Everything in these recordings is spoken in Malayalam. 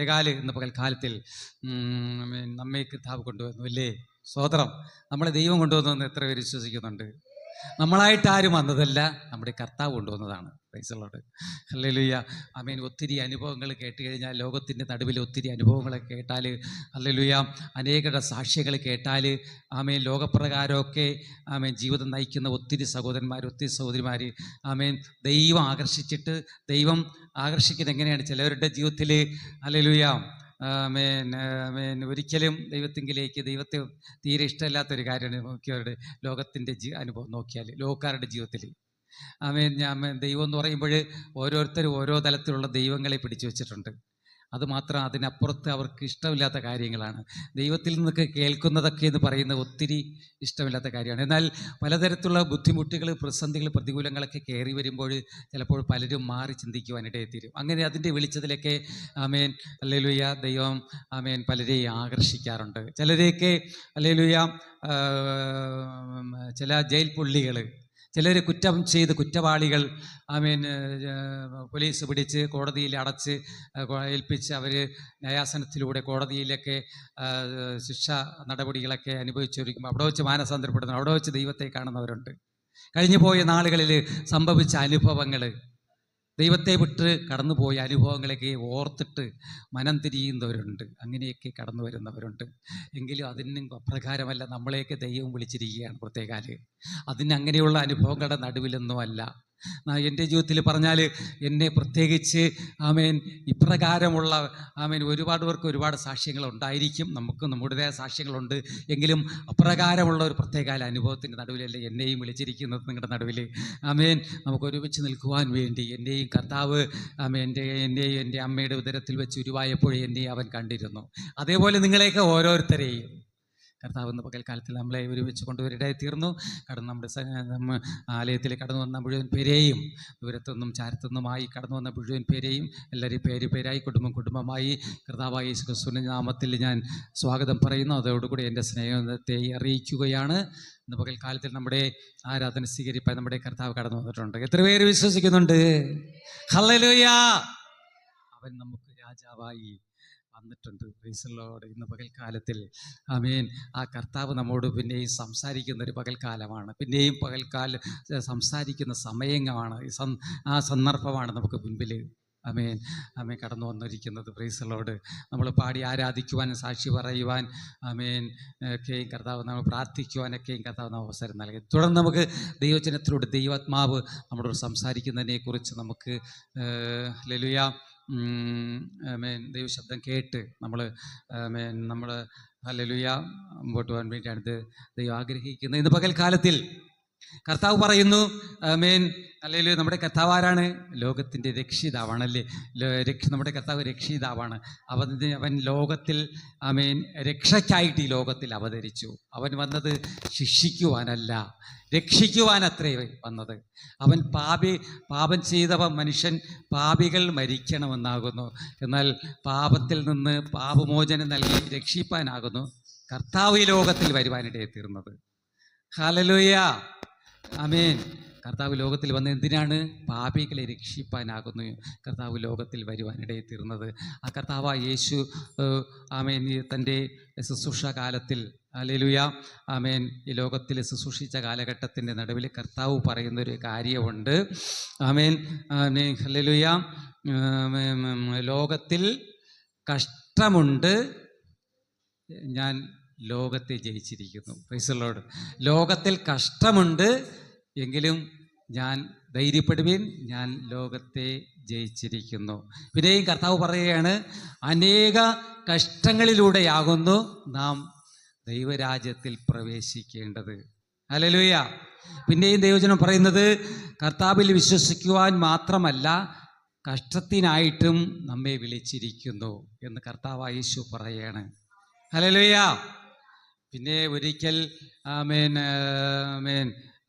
പ്രത്യേകാല് ഇന്ന് പകൽക്കാലത്തിൽ നമ്മെ കർത്താവ് കൊണ്ടുവന്നു അല്ലേ? സ്തോത്രം. നമ്മളെ ദൈവം കൊണ്ടുവന്നു എത്ര പേര് വിശ്വസിക്കുന്നുണ്ട്? നമ്മളായിട്ട് ആരും വന്നതല്ല, നമ്മുടെ കർത്താവ് കൊണ്ടുവന്നതാണ്. Price the Lord. ഹല്ലേലൂയ. ആമേൻ. ഒത്തിരി അനുഭവങ്ങൾ കേട്ട് കഴിഞ്ഞാൽ, ലോകത്തിൻ്റെ നടുവിൽ ഒത്തിരി അനുഭവങ്ങളൊക്കെ കേട്ടാൽ, ഹല്ലേലൂയ, അനേകരുടെ സാക്ഷ്യങ്ങൾ കേട്ടാൽ, ആമേൻ, ലോകപ്രകാരമൊക്കെ ആമേൻ ജീവിതം നയിക്കുന്ന ഒത്തിരി സഹോദരന്മാർ, ഒത്തിരി സഹോദരിമാർ, ആമേൻ, ദൈവം ആകർഷിച്ചിട്ട്, ദൈവം ആകർഷിക്കുന്നത് എങ്ങനെയാണ്? ചിലവരുടെ ജീവിതത്തിൽ ഹല്ലേലൂയ ഒരിക്കലും ദൈവത്തിങ്കിലേക്ക് ദൈവത്തെ തീരെ ഇഷ്ടമില്ലാത്തൊരു കാര്യമാണ് നോക്കിയവരുടെ ലോകത്തിൻ്റെ അനുഭവം നോക്കിയാൽ, ലോകക്കാരുടെ ജീവിതത്തിൽ. ദൈവം എന്ന് പറയുമ്പോൾ ഓരോരുത്തരും ഓരോ തലത്തിലുള്ള ദൈവങ്ങളെ പിടിച്ചു വെച്ചിട്ടുണ്ട്. അതുമാത്രം അതിനപ്പുറത്ത് അവർക്ക് ഇഷ്ടമില്ലാത്ത കാര്യങ്ങളാണ്. ദൈവത്തിൽ നിന്നൊക്കെ കേൾക്കുന്നതൊക്കെ എന്ന് പറയുന്നത് ഒത്തിരി ഇഷ്ടമില്ലാത്ത കാര്യമാണ്. എന്നാൽ പലതരത്തിലുള്ള ബുദ്ധിമുട്ടുകൾ, പ്രതിസന്ധികൾ, പ്രതികൂലങ്ങളൊക്കെ കയറി വരുമ്പോൾ ചിലപ്പോൾ പലരും മാറി ചിന്തിക്കുവാനിടയെത്തീരും. അങ്ങനെ അതിൻ്റെ വെളിച്ചത്തിലൊക്കെ ആമേൻ ഹല്ലേലൂയ ദൈവം ആമേൻ പലരെയും ആകർഷിക്കാറുണ്ട്. ചിലരെയൊക്കെ ഹല്ലേലൂയ ചില ജയിൽ പുള്ളികൾ, ചിലർ കുറ്റം ചെയ്ത് കുറ്റവാളികൾ ആമേൻ പോലീസ് പിടിച്ച് കോടതിയിൽ അടച്ച് ഏൽപ്പിച്ച് അവർ ന്യായാസനത്തിലൂടെ കോടതിയിലൊക്കെ ശിക്ഷ നടപടികളൊക്കെ അനുഭവിച്ചിരിക്കുമ്പോൾ അവിടെ വെച്ച് മാനസാന്തരപ്പെടുന്നു, അവിടെ വെച്ച് ദൈവത്തെ കാണുന്നവരുണ്ട്. കഴിഞ്ഞു പോയ നാളുകളിൽ സംഭവിച്ച അനുഭവങ്ങൾ, ദൈവത്തെ വിട്ട് കടന്നുപോയ അനുഭവങ്ങളൊക്കെ ഓർത്തിട്ട് മനം തിരിയുന്നവരുണ്ട്. അങ്ങനെയൊക്കെ കടന്നു വരുന്നവരുണ്ട്. എങ്കിലും അതിനും അപ്രകാരമല്ല, നമ്മളെയൊക്കെ ദൈവം വിളിച്ചിരിക്കുകയാണ് പ്രത്യേകാല്. അങ്ങനെയുള്ള അനുഭവങ്ങളുടെ നടുവിലൊന്നുമല്ല. എൻ്റെ ജീവിതത്തിൽ പറഞ്ഞാൽ എന്നെ പ്രത്യേകിച്ച് ആമേൻ ഇപ്രകാരമുള്ള ആമേൻ ഒരുപാട് പേർക്ക് ഒരുപാട് സാക്ഷ്യങ്ങൾ ഉണ്ടായിരിക്കും, നമുക്ക് നമ്മുടേതായ സാക്ഷ്യങ്ങളുണ്ട്. എങ്കിലും അപ്രകാരമുള്ള ഒരു പ്രത്യേക അനുഭവത്തിൻ്റെ നടുവിലല്ലേ എന്നെയും വിളിച്ചിരിക്കുന്നത് നിങ്ങളുടെ നടുവിൽ. ആമേൻ. നമുക്ക് ഒരുമിച്ച് നിൽക്കുവാൻ വേണ്ടി എന്നെയും കർത്താവ് ആമേൻ എൻ്റെയും എൻ്റെ അമ്മയുടെ ഉദരത്തിൽ വെച്ച് ഉരുവായപ്പോഴേ എന്നെയും അവൻ കണ്ടിരുന്നു. അതേപോലെ നിങ്ങളെയൊക്കെ ഓരോരുത്തരെയും കർത്താവ് ഇന്ന് പകൽക്കാലത്തിൽ നമ്മളെ ഒരുമിച്ച് കൊണ്ടുവരിടയായി തീർന്നു. നമ്മുടെ ആലയത്തിലേക്ക് കടന്നു വന്ന മുഴുവൻ പേരെയും, ദൂരത്തുനിന്നും ചാരത്തുനിന്നുമായി കടന്നു വന്ന മുഴുവൻ പേരെയും എല്ലാവരെയും പേരായി കുടുംബമായി കർത്താവായ യേശു ക്രിസ്തുവിന്റെ നാമത്തിൽ ഞാൻ സ്വാഗതം പറയുന്നു. അതോടുകൂടി എൻ്റെ സ്നേഹത്തെ അറിയിക്കുകയാണ്. ഇന്ന് പകൽക്കാലത്തിൽ നമ്മുടെ ആരാധന സ്വീകരിപ്പാൻ നമ്മുടെ കർത്താവ് കടന്നു വന്നിട്ടുണ്ട്. എത്ര പേര് വിശ്വസിക്കുന്നുണ്ട്? ഹല്ലേലൂയ. അവൻ നമുക്ക് രാജാവായി വന്നിട്ടുണ്ട്. Price the Lord. ഇന്ന് പകൽക്കാലത്തിൽ ആമേൻ ആ കർത്താവ് നമ്മോട് പിന്നെയും സംസാരിക്കുന്ന ഒരു പകൽക്കാലമാണ്, പിന്നെയും പകൽക്കാലം സംസാരിക്കുന്ന സമയമാണ്, ആ സന്ദർഭമാണ് നമുക്ക് മുൻപിൽ ആമേൻ കടന്നു വന്നിരിക്കുന്നത്. Price the Lord. നമ്മൾ പാടി ആരാധിക്കുവാനും സാക്ഷി പറയുവാൻ ആമേൻ ഒക്കെയും കർത്താവ് നമ്മൾ പ്രാർത്ഥിക്കുവാനൊക്കെയും കർത്താവ് നമുക്ക് അവസരം നൽകി. തുടർന്ന് നമുക്ക് ദൈവവചനത്തിലൂടെ ദൈവാത്മാവ് നമ്മളോട് സംസാരിക്കുന്നതിനെക്കുറിച്ച് നമുക്ക് ഹല്ലേലൂയ ആമേൻ ദൈവശബ്ദം കേട്ട് നമ്മൾ ഹല്ലേലൂയ മുമ്പോട്ട് പോകാൻ വേണ്ടിയാണ് ദൈവം ആഗ്രഹിക്കുന്നത്. ഇന്ന് പകൽക്കാലത്തിൽ കർത്താവ് പറയുന്നു ആമേൻ ഹല്ലേലൂയ. നമ്മുടെ കർത്താവ് ആരാണ്? ലോകത്തിൻ്റെ രക്ഷിതാവാണല്ലേ. നമ്മുടെ കർത്താവ് രക്ഷിതാവാണ്. അവൻ ലോകത്തിൽ ആമേൻ രക്ഷയ്ക്കായിട്ട് ഈ ലോകത്തിൽ അവതരിച്ചു. അവൻ വന്നത് ശിക്ഷിക്കുവാനല്ല, രക്ഷിക്കുവാനത്രേ വന്നത്. അവൻ പാപം ചെയ്തവ മനുഷ്യൻ പാപികൾ മരിക്കണമെന്നാകുന്നു. എന്നാൽ പാപത്തിൽ നിന്ന് പാപമോചനം നൽകി രക്ഷിപ്പാനാകുന്നു കർത്താവ് ഈ ലോകത്തിൽ വരുവാനിടയെ തീർന്നത്. ഹല്ലേലൂയ. ആമേൻ. കർത്താവ് ലോകത്തിൽ വന്ന് എന്തിനാണ്? പാപികളെ രക്ഷിപ്പാനാകുന്നു കർത്താവ് ലോകത്തിൽ വരുവാനിടയെ തീർന്നത്. ആ കർത്താവ് യേശു ആമേൻ തൻ്റെ ശുശ്രൂഷ കാലത്തിൽ ഹല്ലേലൂയ ആമേൻ ഈ ലോകത്തിൽ ശുശ്രൂഷിച്ച കാലഘട്ടത്തിൻ്റെ നടുവിൽ കർത്താവ് പറയുന്നൊരു കാര്യമുണ്ട്. ആമേൻ ആമേൻ ഹല്ലേലൂയ. ലോകത്തിൽ കഷ്ടമുണ്ട്, ഞാൻ ലോകത്തെ ജയിച്ചിരിക്കുന്നു. Praise the Lord. ലോകത്തിൽ കഷ്ടമുണ്ട്, എങ്കിലും ഞാൻ ധൈര്യപ്പെടുവീൻ, ഞാൻ ലോകത്തെ ജയിച്ചിരിക്കുന്നു. പിന്നെയും കർത്താവ് പറയുകയാണ്, അനേക കഷ്ടങ്ങളിലൂടെയാകുന്നു നാം ദൈവരാജ്യത്തിൽ പ്രവേശിക്കേണ്ടത്. ഹല്ലേലൂയ. പിന്നെയും ദൈവവചനം പറയുന്നത് കർത്താവിൽ വിശ്വസിക്കുവാൻ മാത്രമല്ല, കഷ്ടത്തിനായിട്ടും നമ്മെ വിളിച്ചിരിക്കുന്നു എന്ന് കർത്താവായ യേശു പറയുകയാണ്. ഹല്ലേലൂയ. പിന്നെ ഒരിക്കൽ ആമേൻ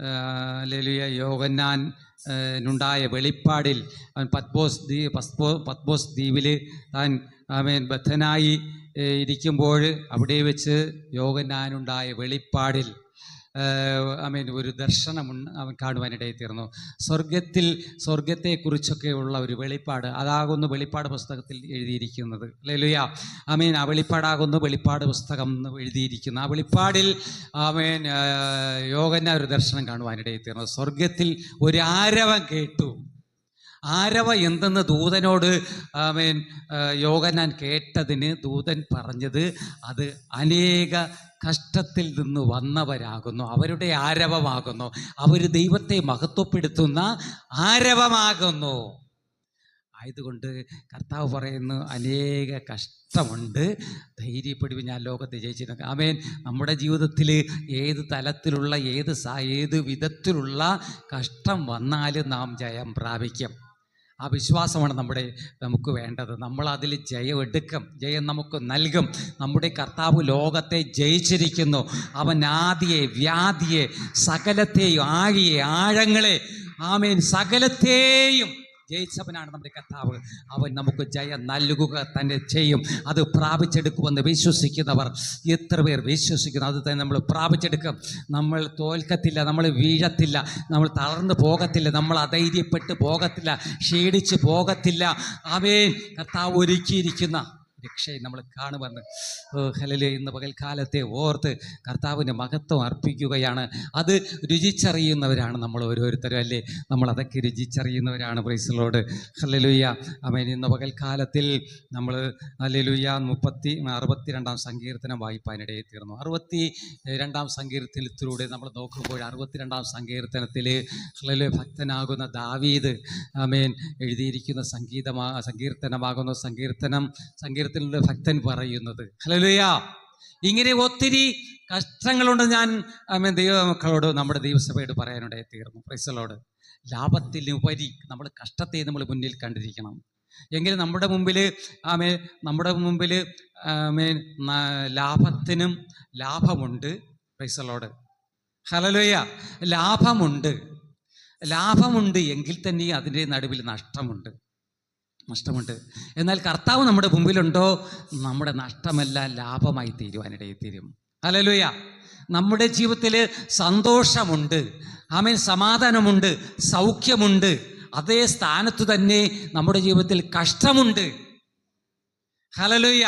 ഹല്ലേലൂയ യോഹന്നാനുണ്ടായ വെളിപ്പാടിൽ അവൻ പത്മോസ് ദ്വീപിൽ താൻ ആമേൻ ബദ്ധനായി ഇരിക്കുമ്പോൾ അവിടെ വെച്ച് യോഹന്നാനുണ്ടായ വെളിപ്പാടിൽ ഒരു ദർശനം അവൻ കാണുവാനിടയിൽ തീർന്നു. സ്വർഗത്തെക്കുറിച്ചൊക്കെയുള്ള ഒരു വെളിപ്പാട്, അതാകുന്നു വെളിപ്പാട് പുസ്തകത്തിൽ എഴുതിയിരിക്കുന്നത്. ഹല്ലേലൂയ. ആ വെളിപ്പാടാകുന്നു വെളിപ്പാട് പുസ്തകം എഴുതിയിരിക്കുന്നു. ആ വെളിപ്പാടിൽ യോഹന്നാൻ ഒരു ദർശനം കാണുവാനിടയിൽ തീർന്നു. സ്വർഗത്തിൽ ഒരു ആരവം കേട്ടു. ആരവ എന്തെന്ന് ദൂതനോട് യോഹന്നാൻ കേട്ടതിന് ദൂതൻ പറഞ്ഞത്, അത് അനേക കഷ്ടത്തിൽ നിന്ന് വന്നവരാകുന്നു, അവരുടെ ആരവമാകുന്നു, അവർ ദൈവത്തെ മഹത്വപ്പെടുത്തുന്ന ആരവമാകുന്നു. ആയതുകൊണ്ട് കർത്താവ് പറയുന്നു, അനേക കഷ്ടമുണ്ട്, ധൈര്യപ്പെടുവി, ഞാൻ ലോകത്തെ ജയിച്ചിട്ടുണ്ട്. നമ്മുടെ ജീവിതത്തിൽ ഏത് തലത്തിലുള്ള ഏത് വിധത്തിലുള്ള കഷ്ടം വന്നാലും നാം ജയം പ്രാപിക്കും. ആ വിശ്വാസമാണ് നമുക്ക് വേണ്ടത്. നമ്മൾ അതിൽ ജയം എടുക്കും, ജയം നമുക്ക് നൽകും. നമ്മുടെ കർത്താവ് ലോകത്തെ ജയിച്ചിരിക്കുന്നു. അവൻ ആദിയെ വ്യാധിയെ സകലത്തെയും ആഴങ്ങളെ സകലത്തെയും ജയിച്ചവനാണ് നമ്മുടെ കർത്താവ്. അവൻ നമുക്ക് ജയം നൽകുക തന്നെ ചെയ്യും. അത് പ്രാപിച്ചെടുക്കുമെന്ന് വിശ്വസിക്കുന്നവർ എത്ര പേർ വിശ്വസിക്കുന്നു? അത് തന്നെ നമ്മൾ പ്രാപിച്ചെടുക്കും. നമ്മൾ തോൽക്കത്തില്ല, നമ്മൾ വീഴത്തില്ല, നമ്മൾ തളർന്നു പോകത്തില്ല, നമ്മൾ അധൈര്യപ്പെട്ട് പോകത്തില്ല, ക്ഷീണിച്ച് പോകത്തില്ല. കർത്താവ് ഒരുക്കിയിരിക്കുന്ന രക്ഷയെ നമ്മൾ കാണുമെന്ന് ഹല്ലേലൂയ. ഇന്ന് പകൽക്കാലത്തെ ഓർത്ത് കർത്താവിന് മഹത്വം അർപ്പിക്കുകയാണ്. അത് രുചിച്ചറിയുന്നവരാണ് നമ്മൾ ഓരോരുത്തരും, അല്ലേ? നമ്മൾ അതൊക്കെ രുചിച്ചറിയുന്നവരാണ്. Praise the Lord. ഹല്ലേലൂയ. ഇന്ന് പകൽക്കാലത്തിൽ നമ്മൾ ഹല്ലേലൂയ 62 സങ്കീർത്തനം വായിപ്പാനിടയിൽ തീർന്നു. 62 സങ്കീർത്തനത്തിലൂടെ നമ്മൾ നോക്കുമ്പോൾ 62 സങ്കീർത്തനത്തിൽ ഹല്ലേലൂയ ഭക്തനാകുന്ന ദാവീദ് എഴുതിയിരിക്കുന്ന സങ്കീർത്തനമാകുന്ന സങ്കീർത്തനത്തിലുള്ള ഭക്തൻ പറയുന്നത്, ഹല്ലേലൂയ, ഇങ്ങനെ ഒത്തിരി കഷ്ടങ്ങളുണ്ട് ഞാൻ ദൈവമക്കളോട്, നമ്മുടെ ദൈവസഭയോട് പറയാനിടയിൽ തീർന്നു. Price the Lord. ലാഭത്തിനുപരി നമ്മൾ കഷ്ടത്തെ നമ്മൾ മുന്നിൽ കണ്ടിരിക്കണം. എങ്കിൽ നമ്മുടെ മുമ്പിൽ ലാഭത്തിനും ലാഭമുണ്ട്. Praise the Lord. ഹല്ലേലൂയ. ലാഭമുണ്ട് എങ്കിൽ തന്നെ അതിൻ്റെ നടുവിൽ നഷ്ടമുണ്ട്. എന്നാൽ കർത്താവ് നമ്മുടെ മുമ്പിലുണ്ടോ, നമ്മുടെ നഷ്ടമെല്ലാം ലാഭമായി തീരുവാനിടയിൽ തീരും. ഹല്ലേലൂയ. നമ്മുടെ ജീവിതത്തിൽ സന്തോഷമുണ്ട്, സമാധാനമുണ്ട്, സൗഖ്യമുണ്ട്. അതേ സ്ഥാനത്ത് തന്നെ നമ്മുടെ ജീവിതത്തിൽ കഷ്ടമുണ്ട്. ഹല്ലേലൂയ.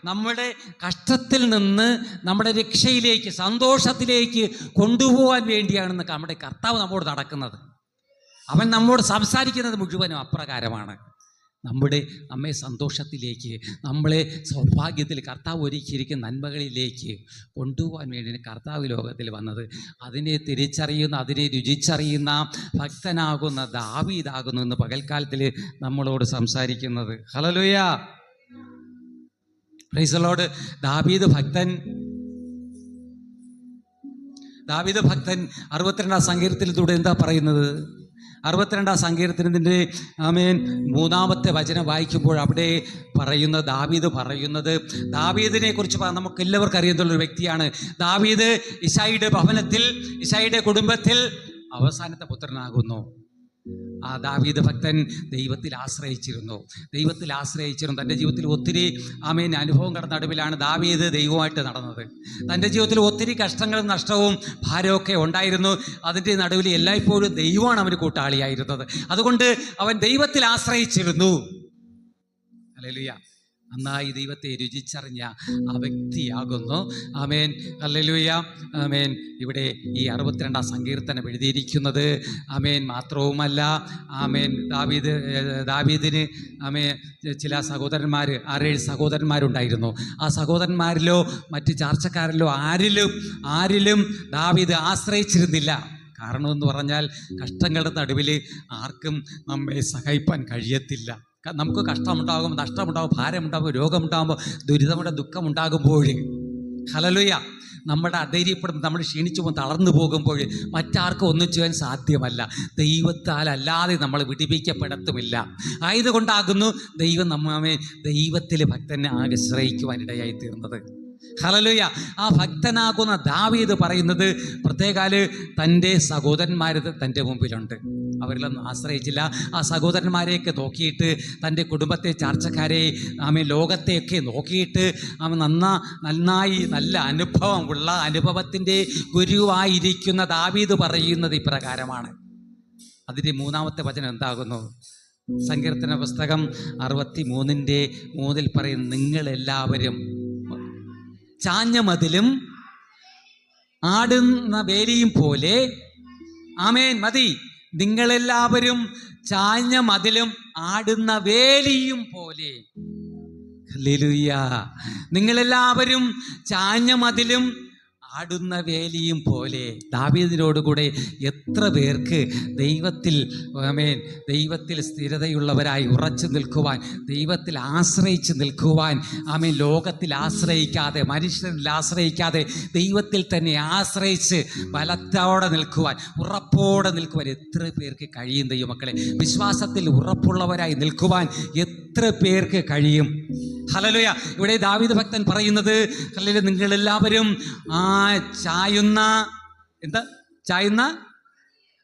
നമ്മുടെ കഷ്ടത്തിൽ നിന്ന് നമ്മുടെ രക്ഷയിലേക്ക്, സന്തോഷത്തിലേക്ക് കൊണ്ടുപോകാൻ വേണ്ടിയാണ് നമ്മുടെ കർത്താവ് നമ്മോട് നടക്കുന്നത്. അവൻ നമ്മോട് സംസാരിക്കുന്നത് മുഴുവനും അപ്രകാരമാണ്. നമ്മെ സന്തോഷത്തിലേക്ക്, നമ്മളെ സൗഭാഗ്യത്തിൽ, കർത്താവ് ഒരുക്കിയിരിക്കുന്ന നന്മകളിലേക്ക് കൊണ്ടുപോകാൻ വേണ്ടിയാണ് കർത്താവ് ലോകത്തിൽ വന്നത്. അതിനെ തിരിച്ചറിയുന്ന, അതിനെ രുചിച്ചറിയുന്ന ഭക്തനാകുന്ന ദാവീദാകുന്നു ഇന്ന് പകൽക്കാലത്തിൽ നമ്മളോട് സംസാരിക്കുന്നത്. ഹല്ലേലൂയ. Price the Lord. ദാവീദ് ഭക്തൻ 62 സങ്കീർത്തനത്തിലൂടെ എന്താ പറയുന്നത്? 62 സങ്കീർത്തനത്തിൻ്റെ 3-ാമത്തെ വചനം വായിക്കുമ്പോൾ അവിടെ ദാവീദിനെ കുറിച്ച് നമുക്ക് എല്ലാവർക്കും അറിയുന്നൊരു വ്യക്തിയാണ്. ദാവീദ് ഇശായിയുടെ ഭവനത്തിൽ, ഇശായിയുടെ കുടുംബത്തിൽ അവസാനത്തെ പുത്രനാകുന്നു. ആ ദാവീദ് ഭക്തൻ ദൈവത്തിൽ ആശ്രയിച്ചിരുന്നു. തൻ്റെ ജീവിതത്തിൽ ഒത്തിരി അനുഭവങ്ങളുടെ നടുവിലാണ് ദാവീദ് ദൈവമായിട്ട് നടന്നത്. തൻ്റെ ജീവിതത്തിൽ ഒത്തിരി കഷ്ടങ്ങളും നഷ്ടവും ഭാരമൊക്കെ ഉണ്ടായിരുന്നു. അതിൻ്റെ നടുവിൽ എല്ലായ്പ്പോഴും ദൈവമാണ് അവന് കൂട്ടാളിയായിരുന്നത്. അതുകൊണ്ട് അവൻ ദൈവത്തിൽ ആശ്രയിച്ചിരുന്നു. ഹല്ലേലൂയ. നന്നായി ദൈവത്തെ രുചിച്ചറിഞ്ഞ ആ വ്യക്തിയാകുന്നു. ഹല്ലേലൂയ. ഇവിടെ ഈ 62 സങ്കീർത്തനം എഴുതിയിരിക്കുന്നത് മാത്രവുമല്ല, ദാവീദിന് ചില സഹോദരന്മാർ, 6-7 സഹോദരന്മാരുണ്ടായിരുന്നു. ആ സഹോദരന്മാരിലോ മറ്റ് ചാർച്ചക്കാരിലോ ആരിലും ദാവീദ് ആശ്രയിച്ചിരുന്നില്ല. കാരണമെന്ന് പറഞ്ഞാൽ, കഷ്ടങ്ങളുടെ നടുവിൽ ആർക്കും നമ്മെ സഹായിപ്പാൻ കഴിയത്തില്ല. നമുക്ക് കഷ്ടമുണ്ടാകും, നഷ്ടമുണ്ടാകും, ഭാരമുണ്ടാകും, രോഗമുണ്ടാകുമ്പോൾ, ദുരിതമുണ്ട്, ദുഃഖമുണ്ടാകുമ്പോൾ, ഹല്ലേലൂയ, നമ്മുടെ അധൈര്യപ്പെടുമ്പോൾ, നമ്മൾ ക്ഷീണിച്ചു പോകും, തളർന്നു പോകുമ്പോൾ മറ്റാർക്കും ഒന്നും ചെയ്യാൻ സാധ്യമല്ല. ദൈവത്താൽ അല്ലാതെ നമ്മൾ വിടിവിക്കപ്പെടത്തുമില്ല. ആയതുകൊണ്ടാകുന്നു ദൈവം ദൈവത്തിൽ ഭക്തനെ ആശ്രയിക്കുവാനിടയായി തീർന്നത്. ഹല്ലേലൂയ. ആ ഭക്തനാകുന്ന ദാവീദ് പറയുന്നത് പ്രത്യേകാല് തൻ്റെ സഹോദരന്മാർ തൻ്റെ മുമ്പിലുണ്ട്, അവരിലൊന്നും ആശ്രയിച്ചില്ല. ആ സഹോദരന്മാരെയൊക്കെ നോക്കിയിട്ട്, തൻ്റെ കുടുംബത്തെ, ചാർച്ചക്കാരെ, ലോകത്തെയൊക്കെ നോക്കിയിട്ട് നന്നായി നല്ല അനുഭവത്തിൻ്റെ ഗുരുവായിരിക്കുന്ന ദാവീദ് പറയുന്നത് ഇപ്രകാരമാണ്. അതിൻ്റെ 3-ാമത്തെ വചനം എന്താകുന്നു? സങ്കീർത്തന പുസ്തകം 63:3 പറയും, നിങ്ങളെല്ലാവരും ചാഞ്ഞ മതിലും ആടുന്ന വേലിയും പോലെ. ആമേൻ. മതി. നിങ്ങളെല്ലാവരും ചാഞ്ഞ മതിലും ആടുന്ന വേലിയും പോലെ. ഹല്ലേലൂയ. നിങ്ങളെല്ലാവരും ചാഞ്ഞ മതിലും ആടുന്ന വേലിയും പോലെ. ദാവീദിനോടുകൂടെ എത്ര പേർക്ക് ദൈവത്തിൽ സ്ഥിരതയുള്ളവരായി ഉറച്ചു നിൽക്കുവാൻ, ദൈവത്തിൽ ആശ്രയിച്ച് നിൽക്കുവാൻ, ലോകത്തിൽ ആശ്രയിക്കാതെ, മനുഷ്യരിൽ ആശ്രയിക്കാതെ, ദൈവത്തിൽ തന്നെ ആശ്രയിച്ച് ബലത്തോടെ നിൽക്കുവാൻ, ഉറപ്പോടെ നിൽക്കുവാൻ എത്ര പേർക്ക് കഴിയും? ദൈവമക്കളെ, വിശ്വാസത്തിൽ ഉറപ്പുള്ളവരായി നിൽക്കുവാൻ എത്ര പേർക്ക് കഴിയും? ഹല്ലേലൂയ. ഇവിടെ ദാവീദ് ഭക്തൻ പറയുന്നത്, ഹല്ലേലൂയ, നിങ്ങളെല്ലാവരും ചായുന്ന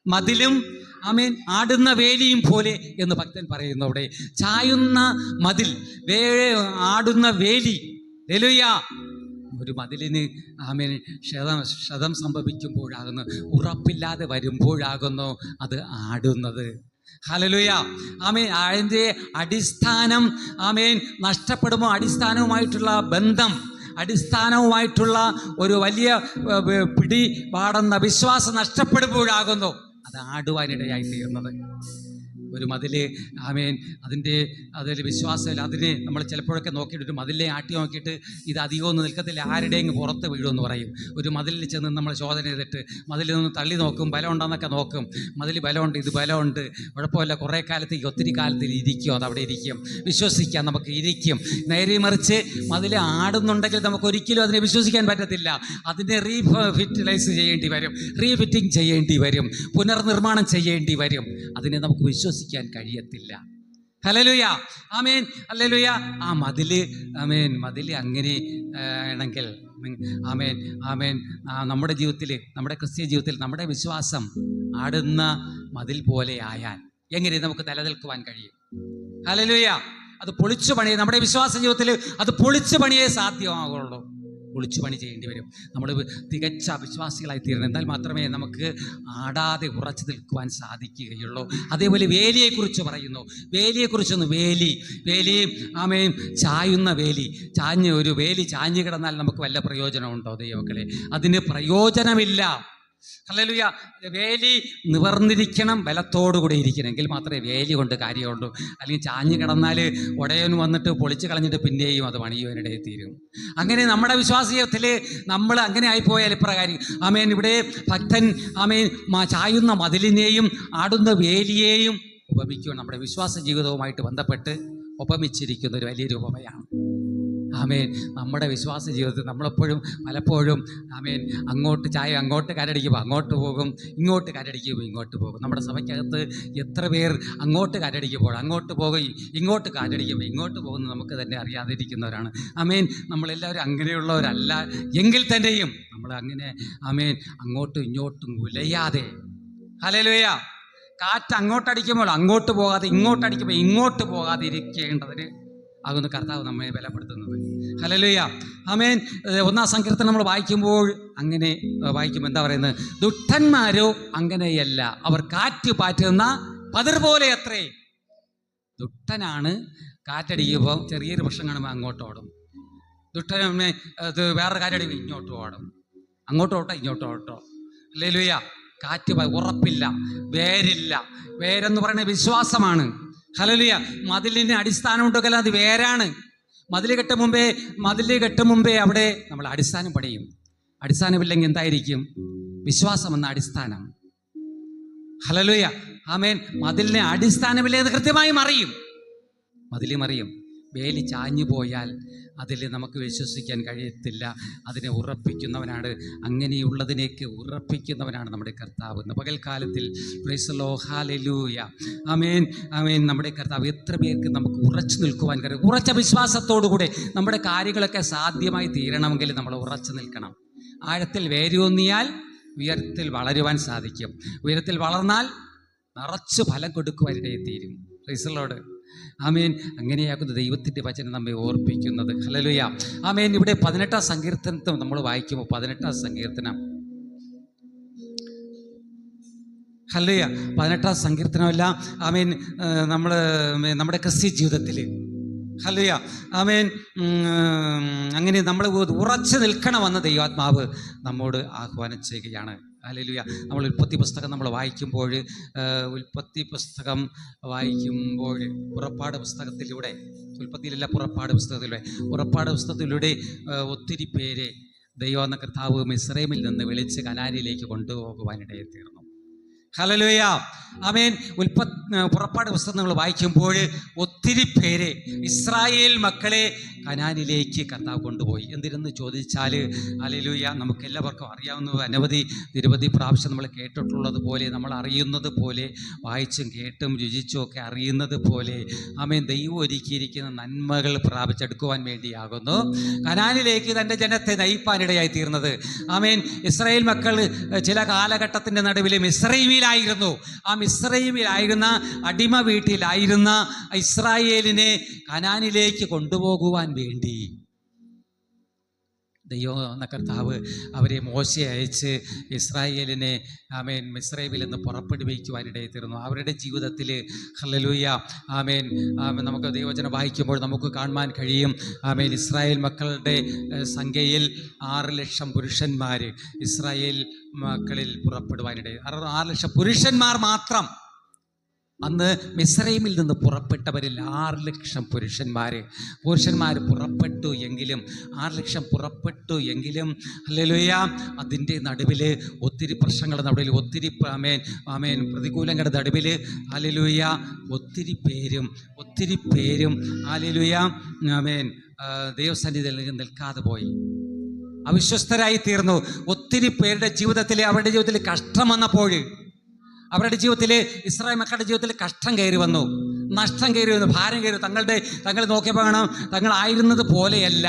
മതിലും ആടുന്ന വേലിയും പോലെ എന്ന് ഭക്തൻ പറയുന്നു. അവിടെ ചായുന്ന മതിൽ, ആടുന്ന വേലി. ഹല്ലേലൂയ. ഒരു മതിലിന് ക്ഷതം സംഭവിക്കുമ്പോഴാകുന്നു, ഉറപ്പില്ലാതെ വരുമ്പോഴാകുന്നു അത് ആടുന്നത്. ഹല്ലേലൂയ. അതിൻ്റെ അടിസ്ഥാനം നഷ്ടപ്പെടുമ്പോൾ, അടിസ്ഥാനവുമായിട്ടുള്ള ബന്ധം, അടിസ്ഥാനവുമായിട്ടുള്ള ഒരു വലിയ പിടിപാടുന്ന വിശ്വാസം നഷ്ടപ്പെടുമ്പോഴാകുന്നു അത് ആടുവാനിടയായി തീർന്നത്. ഒരു മതില് അതിൽ വിശ്വാസമില്ല. അതിന് നമ്മൾ ചിലപ്പോഴൊക്കെ നോക്കിയിട്ട്, ഒരു മതിലെ ആട്ടി നോക്കിയിട്ട് ഇത് അധികമൊന്നും നിൽക്കത്തില്ല, ആരുടെയും പുറത്ത് വീഴുമെന്ന് പറയും. ഒരു മതിലിൽ ചെന്ന് നമ്മൾ ശോധന ചെയ്തിട്ട് മതിലിൽ നിന്ന് തള്ളി നോക്കും, ബലം ഉണ്ടെന്നൊക്കെ നോക്കും. മതിൽ ബലമുണ്ട്, ഇത് ബലമുണ്ട്, കുഴപ്പമില്ല, കുറേ കാലത്തേക്ക്, ഒത്തിരി കാലത്തിൽ ഇരിക്കും, അതവിടെ ഇരിക്കും, വിശ്വസിക്കാം, നമുക്ക് ഇരിക്കും. നേരെ മറിച്ച് മതിൽ ആടുന്നുണ്ടെങ്കിൽ നമുക്ക് ഒരിക്കലും അതിനെ വിശ്വസിക്കാൻ പറ്റത്തില്ല. അതിനെ റീഫിറ്റലൈസ് ചെയ്യേണ്ടി വരും, റീഫിറ്റിംഗ് ചെയ്യേണ്ടി വരും, പുനർനിർമ്മാണം ചെയ്യേണ്ടി വരും. അതിനെ നമുക്ക് വിശ്വസിക്കാൻ കഴിയത്തില്ല. ഹല്ലേലൂയ. ആമേൻ. ഹല്ലേലൂയ. ആ മതില് അങ്ങനെ ആണെങ്കിൽ നമ്മുടെ ജീവിതത്തിൽ, നമ്മുടെ ക്രിസ്തീയ ജീവിതത്തിൽ നമ്മുടെ വിശ്വാസം ആടുന്ന മതിൽ പോലെ ആയാൽ എങ്ങനെ നമുക്ക് നിലനിൽക്കുവാൻ കഴിയും? ഹല്ലേലൂയ. അത് പൊളിച്ചു പണിയേ, നമ്മുടെ വിശ്വാസ ജീവിതത്തിൽ അത് പൊളിച്ചു പണിയേ സാധ്യമാകുള്ളൂ. പൊളിച്ചു പണി ചെയ്യേണ്ടി വരും. നമ്മൾ തികച്ച വിശ്വാസികളായി തീരണം. എന്നാൽ മാത്രമേ നമുക്ക് ആടാതെ ഉറച്ചു നിൽക്കുവാൻ സാധിക്കുകയുള്ളൂ. അതേപോലെ വേലിയെക്കുറിച്ച് പറയുന്നു. വേലിയെക്കുറിച്ചൊന്ന്, വേലി ചായുന്ന വേലി. ഒരു വേലി ചാഞ്ഞു കിടന്നാൽ നമുക്ക് വല്ല പ്രയോജനമുണ്ടോ? ദൈവമക്കളെ, അതിന് പ്രയോജനമില്ല. ഹല്ലേലൂയ. വേലി നിവർന്നിരിക്കണം, ബലത്തോടുകൂടി ഇരിക്കണമെങ്കിൽ മാത്രമേ വേലി കൊണ്ട് കാര്യമുള്ളൂ. അല്ലെങ്കിൽ ചാഞ്ഞു കിടന്നാൽ ഉടയൻ വന്നിട്ട് പൊളിച്ച് കളഞ്ഞിട്ട് പിന്നെയും അത് പണിയുവാനിടയിൽ തീരും. അങ്ങനെ നമ്മുടെ വിശ്വാസത്തിൽ നമ്മൾ അങ്ങനെ ആയിപ്പോയാൽ ഇപ്രകാരം ഇവിടെ ഭക്തൻ ചായുന്ന മതിലിനെയും ആടുന്ന വേലിയെയും ഉപമിക്കും. നമ്മുടെ വിശ്വാസ ജീവിതവുമായിട്ട് ബന്ധപ്പെട്ട് ഉപമിച്ചിരിക്കുന്ന ഒരു വലിയൊരു ഉപമയാണ്. നമ്മുടെ വിശ്വാസ ജീവിതത്തിൽ നമ്മളെപ്പോഴും പലപ്പോഴും അങ്ങോട്ട് കാരടിക്കുമ്പോൾ അങ്ങോട്ട് പോകും, ഇങ്ങോട്ട് കാരടിക്കുമ്പോൾ ഇങ്ങോട്ട് പോകും. നമ്മുടെ സഭയ്ക്കകത്ത് എത്ര പേർ അങ്ങോട്ട് കാരടിക്കുമ്പോൾ അങ്ങോട്ട് പോകും, ഇങ്ങോട്ട് കാരടിക്കുമ്പോൾ ഇങ്ങോട്ട് പോകുന്നത് നമുക്ക് തന്നെ അറിയാതിരിക്കുന്നവരാണ്. നമ്മളെല്ലാവരും അങ്ങനെയുള്ളവരല്ല എങ്കിൽ തന്നെയും നമ്മൾ അങ്ങനെ അങ്ങോട്ടും ഇങ്ങോട്ടും ഉലയാതെ, ഹല്ലേലൂയ, കാറ്റ് അങ്ങോട്ടടിക്കുമ്പോൾ അങ്ങോട്ട് പോകാതെ, ഇങ്ങോട്ടടിക്കുമ്പോൾ ഇങ്ങോട്ട് പോകാതെ ഇരിക്കേണ്ടതിന് ആകുന്നു കർത്താവ് നമ്മെ ബലപ്പെടുത്തുന്നത്. ഹല്ലേലൂയ. ആമേൻ. 1-ാം സങ്കീർത്തനം നമ്മൾ വായിക്കുമ്പോൾ അങ്ങനെ വായിക്കുമ്പോൾ എന്താ പറയുന്നത്? ദുഷ്ടന്മാരോ അങ്ങനെയല്ല, അവർ കാറ്റ് പാറ്റുന്ന പതിർ പോലെ അത്രേ. ദുഷ്ടനാണ് കാറ്റടിക്കുമ്പോൾ ചെറിയൊരു പ്രശ്നം കാണുമ്പോൾ അങ്ങോട്ടോടും. ദുഷ്ടനെ വേറെ കാറ്റടിക്കുമ്പോൾ ഇങ്ങോട്ട് ഓടും, അങ്ങോട്ടോട്ടോ ഇങ്ങോട്ടോട്ടോ. ഹല്ലേലൂയ. കാറ്റ് ഉറപ്പില്ല, വേരില്ല. വേരെന്ന് പറയുന്നത് വിശ്വാസമാണ്. ഹല്ലേലൂയ. മതിലിന് അടിസ്ഥാനം ഉണ്ടെങ്കിൽ അത് വേരാണ്. മതിൽ കെട്ട മുമ്പേ അവിടെ നമ്മൾ അടിസ്ഥാനം പണിയും. അടിസ്ഥാനമില്ലെങ്കിൽ എന്തായിരിക്കും? വിശ്വാസം എന്ന അടിസ്ഥാനം. ഹല്ലേലൂയ. ആമേൻ. മതിലിനെ അടിസ്ഥാനമില്ലെന്ന് കൃത്യമായി മറിയും. മതിൽ മറിയും. വേലി ചാഞ്ഞു പോയാൽ അതിൽ നമുക്ക് വിശ്വസിക്കാൻ കഴിയത്തില്ല. അതിനെ ഉറപ്പിക്കുന്നവനാണ്, അങ്ങനെയുള്ളതിനേക്ക് ഉറപ്പിക്കുന്നവനാണ് നമ്മുടെ കർത്താവ്. ഇന്ന് പകൽക്കാലത്തിൽ പ്രൈസ് ദി ലോർഡ്, ഹല്ലേലൂയ, ആമേൻ, ആമേൻ. നമ്മുടെ കർത്താവ് എത്ര പേർക്ക് നമുക്ക് ഉറച്ചു നിൽക്കുവാൻ കഴിയും? ഉറച്ച വിശ്വാസത്തോടുകൂടെ നമ്മുടെ കാര്യങ്ങളൊക്കെ സാധ്യമായി തീരണമെങ്കിൽ നമ്മൾ ഉറച്ചു നിൽക്കണം. ആഴത്തിൽ വേരൂന്നിയാൽ ഉയരത്തിൽ വളരുവാൻ സാധിക്കും. ഉയരത്തിൽ വളർന്നാൽ നിറച്ച് ഫലം കൊടുക്കുവാനിടയിൽ തീരും. പ്രൈസ് ദി ലോർഡ്, ആമേൻ. അങ്ങനെയാകുന്ന ദൈവത്തിൻ്റെ വചനം നമ്മെ ഓർപ്പിക്കുന്നത്. ഹല്ലേലൂയ, ആമേൻ. ഇവിടെ 18-ാം സങ്കീർത്തനത്തെ നമ്മൾ വായിക്കുമ്പോൾ 18-ാം സങ്കീർത്തനം, ഹല്ലേലൂയ, 18-ാം സങ്കീർത്തനമല്ല, ആമേൻ, നമ്മുടെ ക്രിസ്ത്യ ജീവിതത്തിൽ, ഹല്ലേലൂയ, ആമേൻ, അങ്ങനെ നമ്മൾ ഉറച്ചു നിൽക്കണമെന്ന് ദൈവാത്മാവ് നമ്മോട് ആഹ്വാനം ചെയ്യുകയാണ്. ഹല്ലേലൂയ. നമ്മൾ ഉൽപ്പത്തി പുസ്തകം നമ്മൾ വായിക്കുമ്പോൾ, പുറപ്പാട് പുസ്തകത്തിലൂടെ, ഉൽപ്പത്തിയിലല്ല, പുറപ്പാട് പുസ്തകത്തിലൂടെ ഒത്തിരി പേരെ ദൈവം എന്ന കർത്താവ് മിസ്രൈമിൽ നിന്ന് വിളിച്ച് കനാനിലേക്ക് കൊണ്ടുപോകുവാനിടയിൽ തീർന്നു. ഹല്ലേലൂയ, ആമേൻ. പുറപ്പാട് പുസ്തകം നമ്മൾ വായിക്കുമ്പോൾ ഒത്തിരി പേരെ, ഇസ്രായേൽ മക്കളെ കനാനിലേക്ക് കർത്താവ് കൊണ്ടുപോയി. എന്തിനെന്ന് ചോദിച്ചാൽ, ഹല്ലേലൂയ, നമുക്കെല്ലാവർക്കും അറിയാവുന്ന നിരവധി പ്രാവശ്യം നമ്മൾ കേട്ടിട്ടുള്ളത് പോലെ, നമ്മൾ അറിയുന്നത് പോലെ, വായിച്ചും കേട്ടും രുചിച്ചും ഒക്കെ അറിയുന്നത് പോലെ, ആമേൻ, ദൈവം ഒരുക്കിയിരിക്കുന്ന നന്മകൾ പ്രാപിച്ചെടുക്കുവാൻ വേണ്ടിയാകുന്നു കനാനിലേക്ക് തൻ്റെ ജനത്തെ നയിപ്പാനിടയായി തീർന്നത്. ആമേൻ. ഇസ്രായേൽ മക്കൾ ചില കാലഘട്ടത്തിൻ്റെ നടുവിൽ മിസ്രൈമിലായിരുന്നു. ആ മിസ്രൈമിലായിരുന്ന അടിമ വീട്ടിലായിരുന്ന ഇസ്രായേലിനെ കനാനിലേക്ക് കൊണ്ടുപോകുവാൻ വേണ്ടി ദൈവം എന്ന കർത്താവ് അവരെ മോശയെ അയച്ച് ഇസ്രായേലിനെ, ആമേൻ, മിസ്രൈമിൽ നിന്ന് പുറപ്പെടുവിക്കുവാനിടയിൽ തീർന്നു. അവരുടെ ജീവിതത്തിൽ, ഹല്ലേലൂയ, ആമേൻ, നമുക്ക് ദൈവവചനം വായിക്കുമ്പോൾ നമുക്ക് കാണുവാൻ കഴിയും. ആമേൻ, ഇസ്രായേൽ മക്കളുടെ സംഖ്യയിൽ 6 ലക്ഷം പുരുഷന്മാർ ഇസ്രായേൽ മക്കളിൽ പുറപ്പെടുവാനിടയിൽ, 6 ലക്ഷം പുരുഷന്മാർ മാത്രം. അന്ന് മിസ്രൈമിൽ നിന്ന് പുറപ്പെട്ടവരിൽ 6 ലക്ഷം പുരുഷന്മാർ പുറപ്പെട്ടു എങ്കിലും, 6 ലക്ഷം പുറപ്പെട്ടു എങ്കിലും, ഹല്ലേലൂയ, അതിൻ്റെ നടുവിൽ ഒത്തിരി പ്രശ്നങ്ങളുടെ നടുവിൽ, ഒത്തിരി ആമേൻ പ്രതികൂലങ്ങളുടെ നടുവിൽ, ഹല്ലേലൂയ, ഒത്തിരി പേരും ഹല്ലേലൂയ, ആമേൻ, ദൈവസന്നിധിയിൽ നിൽക്കാതെ പോയി, അവിശ്വസ്തരായി തീർന്നു. ഒത്തിരി പേരുടെ ജീവിതത്തിൽ, അവരുടെ ജീവിതത്തിൽ കഷ്ടം വന്നപ്പോൾ, അവരുടെ ജീവിതത്തിൽ, ഇസ്രായേൽ മക്കളുടെ ജീവിതത്തിൽ കഷ്ടം കയറി വന്നു, നഷ്ടം കയറി വന്നു, ഭാരം കയറി. തങ്ങൾ നോക്കിയപ്പോൾ കാണാം, തങ്ങളായിരുന്നത് പോലെയല്ല.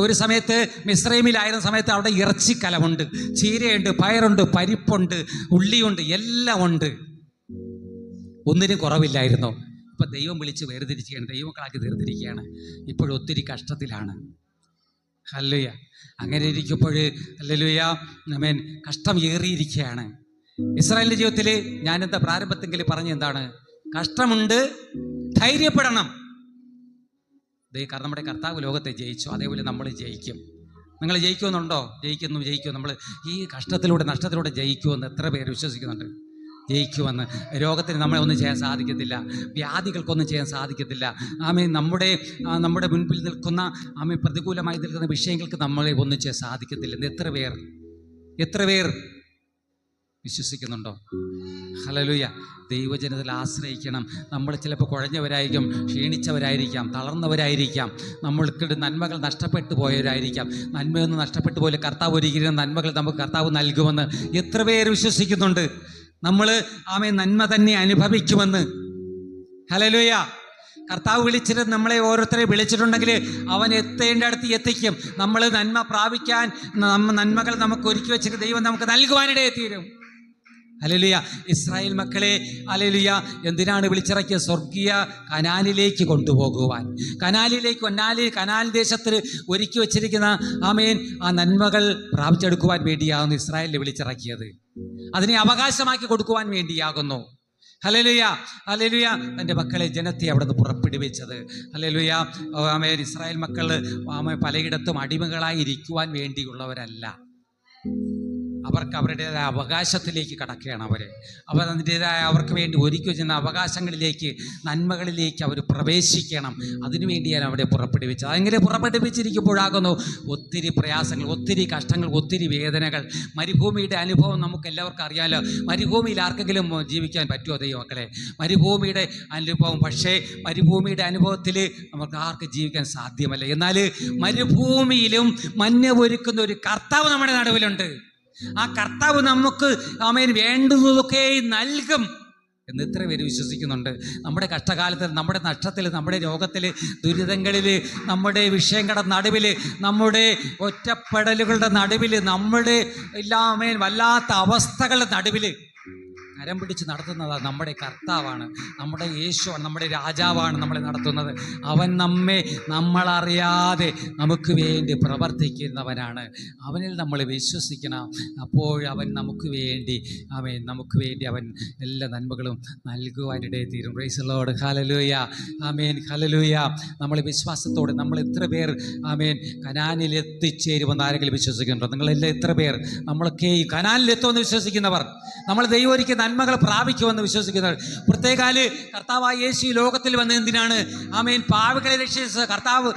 ഒരു സമയത്ത് മിസ്രൈമിലായിരുന്ന സമയത്ത് അവിടെ ഇറച്ചിക്കലമുണ്ട്, ചീരയുണ്ട്, പയറുണ്ട്, പരിപ്പുണ്ട്, ഉള്ളിയുണ്ട്, എല്ലാം ഉണ്ട്, ഒന്നിനും കുറവില്ലായിരുന്നു. ഇപ്പം ദൈവം വിളിച്ച് വേർതിരിക്കുകയാണ്, ദൈവമക്കളാക്കി വേർതിരിക്കുകയാണ്. ഇപ്പോഴും ഒത്തിരി കഷ്ടത്തിലാണ്. ഹല്ലേലൂയ. അങ്ങനെ ഇരിക്കുമ്പോൾ, ഹല്ലേലൂയ, ആമേൻ, കഷ്ടം ഏറിയിരിക്കുകയാണ് ഇസ്രായേലിൻ്റെ ജീവിതത്തിൽ. ഞാനെന്താ പ്രാരംഭത്തെങ്കിൽ എന്താണ്? കഷ്ടമുണ്ട്, ധൈര്യപ്പെടണം. കാരണം നമ്മുടെ കർത്താവ് ലോകത്തെ ജയിച്ചു, അതേപോലെ നമ്മൾ ജയിക്കും. നിങ്ങൾ ജയിക്കുമെന്നുണ്ടോ? ജയിക്കും. നമ്മൾ ഈ കഷ്ടത്തിലൂടെ, നഷ്ടത്തിലൂടെ ജയിക്കുമെന്ന് എത്ര പേര് വിശ്വസിക്കുന്നുണ്ട്? ജയിക്കുമെന്ന്. രോഗത്തിന് നമ്മളെ ഒന്നും ചെയ്യാൻ സാധിക്കത്തില്ല, വ്യാധികൾക്കൊന്നും ചെയ്യാൻ സാധിക്കത്തില്ല. ആമേൻ, നമ്മുടെ മുൻപിൽ നിൽക്കുന്ന, ആമേൻ, പ്രതികൂലമായി നിൽക്കുന്ന വിഷയങ്ങൾക്ക് നമ്മളെ ഒന്നും ചെയ്യാൻ സാധിക്കത്തില്ല. എത്ര പേർ വിശ്വസിക്കുന്നുണ്ടോ? ഹല്ലേലൂയ. ദൈവജനത്തിൽ ആശ്രയിക്കണം. നമ്മൾ ചിലപ്പോൾ കുഴഞ്ഞവരായിരിക്കും, ക്ഷീണിച്ചവരായിരിക്കാം, തളർന്നവരായിരിക്കാം, നമ്മൾക്ക് നന്മകൾ നഷ്ടപ്പെട്ടു പോയവരായിരിക്കാം. നന്മയൊന്നും നഷ്ടപ്പെട്ടു പോലെ കർത്താവ് ഒരുക്കിയിരുന്ന നന്മകൾ നമുക്ക് കർത്താവ് നൽകുമെന്ന് എത്ര പേർ വിശ്വസിക്കുന്നുണ്ട്? നമ്മൾ ആമേൻ നന്മ തന്നെ അനുഭവിക്കുമെന്ന്. ഹല്ലേലൂയ. കർത്താവ് വിളിച്ചിട്ട് നമ്മളെ ഓരോരുത്തരെ വിളിച്ചിട്ടുണ്ടെങ്കിൽ അവൻ എത്തേണ്ട അടുത്ത് എത്തിക്കും. നമ്മൾ നന്മ പ്രാപിക്കാൻ, നന്മകൾ നമുക്ക് ഒരുക്കി വെച്ചിട്ട് ദൈവം നമുക്ക് നൽകുവാനിടയിൽ തീരും. ഹല്ലേലൂയ. ഇസ്രായേൽ മക്കളെ, ഹല്ലേലൂയ, എന്തിനാണ് വിളിച്ചിറക്കിയത്? സ്വർഗീയ കനാനിലേക്ക് കൊണ്ടുപോകുവാൻ. കനാൽ ദേശത്തിൽ ഒരുക്കി വെച്ചിരിക്കുന്ന, ആമേൻ, ആ നന്മകൾ പ്രാപിച്ചെടുക്കുവാൻ വേണ്ടിയാകുന്നു ഇസ്രായേലിനെ വിളിച്ചിറക്കിയത്. അതിനെ അവകാശമാക്കി കൊടുക്കുവാൻ വേണ്ടിയാകുന്നു. ഹല്ലേലൂയ. ഹല്ലേലൂയ. തൻ്റെ മക്കളെ, ജനത്തെ അവിടെ നിന്ന് പുറപ്പെടുവിച്ചത്. ഹല്ലേലൂയ. ആമേൻ. ഇസ്രായേൽ മക്കൾ പലയിടത്തും അടിമകളായി ഇരിക്കുവാൻ വേണ്ടിയുള്ളവരല്ല. അവർക്ക് അവരുടേതായ അവകാശത്തിലേക്ക് കടക്കുകയാണ് അവർ അതിൻ്റേതായ അവർക്ക് വേണ്ടി ഒരുക്കി വെച്ചിരുന്ന അവകാശങ്ങളിലേക്ക്, നന്മകളിലേക്ക് അവർ പ്രവേശിക്കണം. അതിനുവേണ്ടിയാണ് അവിടെ പുറപ്പെടുവിച്ചത്. അങ്ങനെ പുറപ്പെടുവിച്ചിരിക്കുമ്പോഴാകുന്നു ഒത്തിരി പ്രയാസങ്ങൾ, ഒത്തിരി കഷ്ടങ്ങൾ, ഒത്തിരി വേദനകൾ. മരുഭൂമിയുടെ അനുഭവം നമുക്ക് എല്ലാവർക്കും അറിയാമല്ലോ. മരുഭൂമിയിൽ ആർക്കെങ്കിലും ജീവിക്കാൻ പറ്റുമോ ദൈവമക്കളെ? മരുഭൂമിയുടെ അനുഭവം, പക്ഷേ മരുഭൂമിയുടെ അനുഭവത്തിൽ നമുക്ക് ആർക്കും ജീവിക്കാൻ സാധ്യമല്ല. എന്നാൽ മരുഭൂമിയിലും മഞ്ഞ ഒരുക്കുന്ന ഒരു കർത്താവ് നമ്മുടെ നടുവിലുണ്ട്. ആ കർത്താവ് നമുക്ക് വേണ്ടുന്നതൊക്കെ നൽകും എന്ന് എത്ര പേര് വിശ്വസിക്കുന്നുണ്ട്? നമ്മുടെ കഷ്ടകാലത്തിൽ, നമ്മുടെ നഷ്ടത്തിൽ, നമ്മുടെ രോഗത്തിൽ, ദുരിതങ്ങളിൽ, നമ്മുടെ വിഷയങ്ങളുടെ നടുവിൽ, നമ്മുടെ ഒറ്റപ്പെടലുകളുടെ നടുവിൽ, നമ്മുടെ എല്ലാം വല്ലാത്ത അവസ്ഥകളുടെ നടുവിൽ കരം പിടിച്ച് നടത്തുന്നത് നമ്മുടെ കർത്താവാണ്, നമ്മുടെ യേശുവാണ്, നമ്മുടെ രാജാവാണ് നമ്മളെ നടത്തുന്നത്. അവൻ നമ്മളറിയാതെ നമുക്ക് വേണ്ടി പ്രവർത്തിക്കുന്നവനാണ്. അവനിൽ നമ്മൾ വിശ്വസിക്കണം. അപ്പോൾ അവൻ നമുക്ക് വേണ്ടി അവൻ എല്ലാ നന്മകളും നൽകുവാനിടയിൽ തീരും. Price the Lord. Hallelujah. Amen. Hallelujah. നമ്മൾ വിശ്വാസത്തോടെ, നമ്മൾ എത്ര പേർ കനാനിൽ എത്തിച്ചേരുമെന്ന് ആരെങ്കിലും വിശ്വസിക്കുന്നുണ്ടോ? നിങ്ങളെല്ലാം എത്ര പേർ? നമ്മളൊക്കെ ഈ കനാനിലെത്തുമെന്ന് വിശ്വസിക്കുന്നവർ, നമ്മൾ ദൈവമൊരുക്കിയ നന്മകൾ പ്രാപിക്കുമെന്ന് വിശ്വസിക്കുന്നവർ. പ്രത്യേകാല് കർത്താവായ യേശു ലോകത്തിൽ വന്നത് എന്തിനാണ്? പാപികളെ രക്ഷിച്ച് കർത്താവ്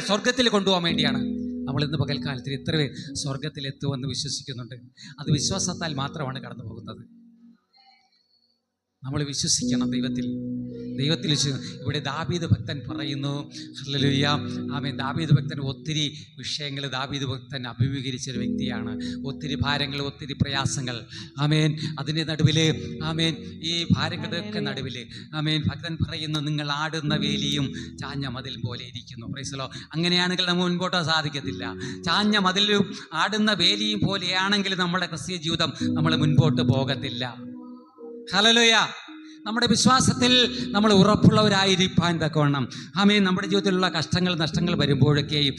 സ്വർഗത്തിൽ കൊണ്ടുപോകാൻ വേണ്ടിയാണ്. നമ്മൾ ഇന്ന് പകൽക്കാലത്തിൽ എത്ര പേർ സ്വർഗത്തിലെത്തുമെന്ന് വിശ്വസിക്കുന്നുണ്ട്? അത് വിശ്വാസത്താൽ മാത്രമാണ് കടന്നു പോകുന്നത്. നമ്മൾ വിശ്വസിക്കണം ദൈവത്തിൽ. ഇവിടെ ദാവീദ് ഭക്തൻ പറയുന്നു, ഹല്ലേലൂയ. ദാവീദ് ഭക്തൻ ഒത്തിരി വിഷയങ്ങൾ ദാവീദ് ഭക്തൻ അഭിമുഖീകരിച്ചൊരു വ്യക്തിയാണ്. ഒത്തിരി ഭാരങ്ങൾ, ഒത്തിരി പ്രയാസങ്ങൾ. അതിൻ്റെ നടുവിൽ ഈ ഭാരങ്ങളുടെയൊക്കെ നടുവിൽ ഭക്തൻ പറയുന്നു, നിങ്ങൾ ആടുന്ന വേലിയും ചാഞ്ഞ മതിൽ പോലെ ഇരിക്കുന്നു. Price the Lord. അങ്ങനെയാണെങ്കിൽ നമ്മൾ മുൻപോട്ട് സാധിക്കത്തില്ല. ചാഞ്ഞ മതിലും ആടുന്ന വേലിയും പോലെയാണെങ്കിൽ നമ്മുടെ ക്രിസ്തീയ ജീവിതം നമ്മൾ മുൻപോട്ട് പോകത്തില്ല. ഹല്ലേലൂയ. നമ്മുടെ വിശ്വാസത്തിൽ നമ്മൾ ഉറപ്പുള്ളവരായിരിക്കാൻ തക്കവണ്ണം നമ്മുടെ ജീവിതത്തിലുള്ള കഷ്ടങ്ങൾ, നഷ്ടങ്ങൾ വരുമ്പോഴൊക്കെയും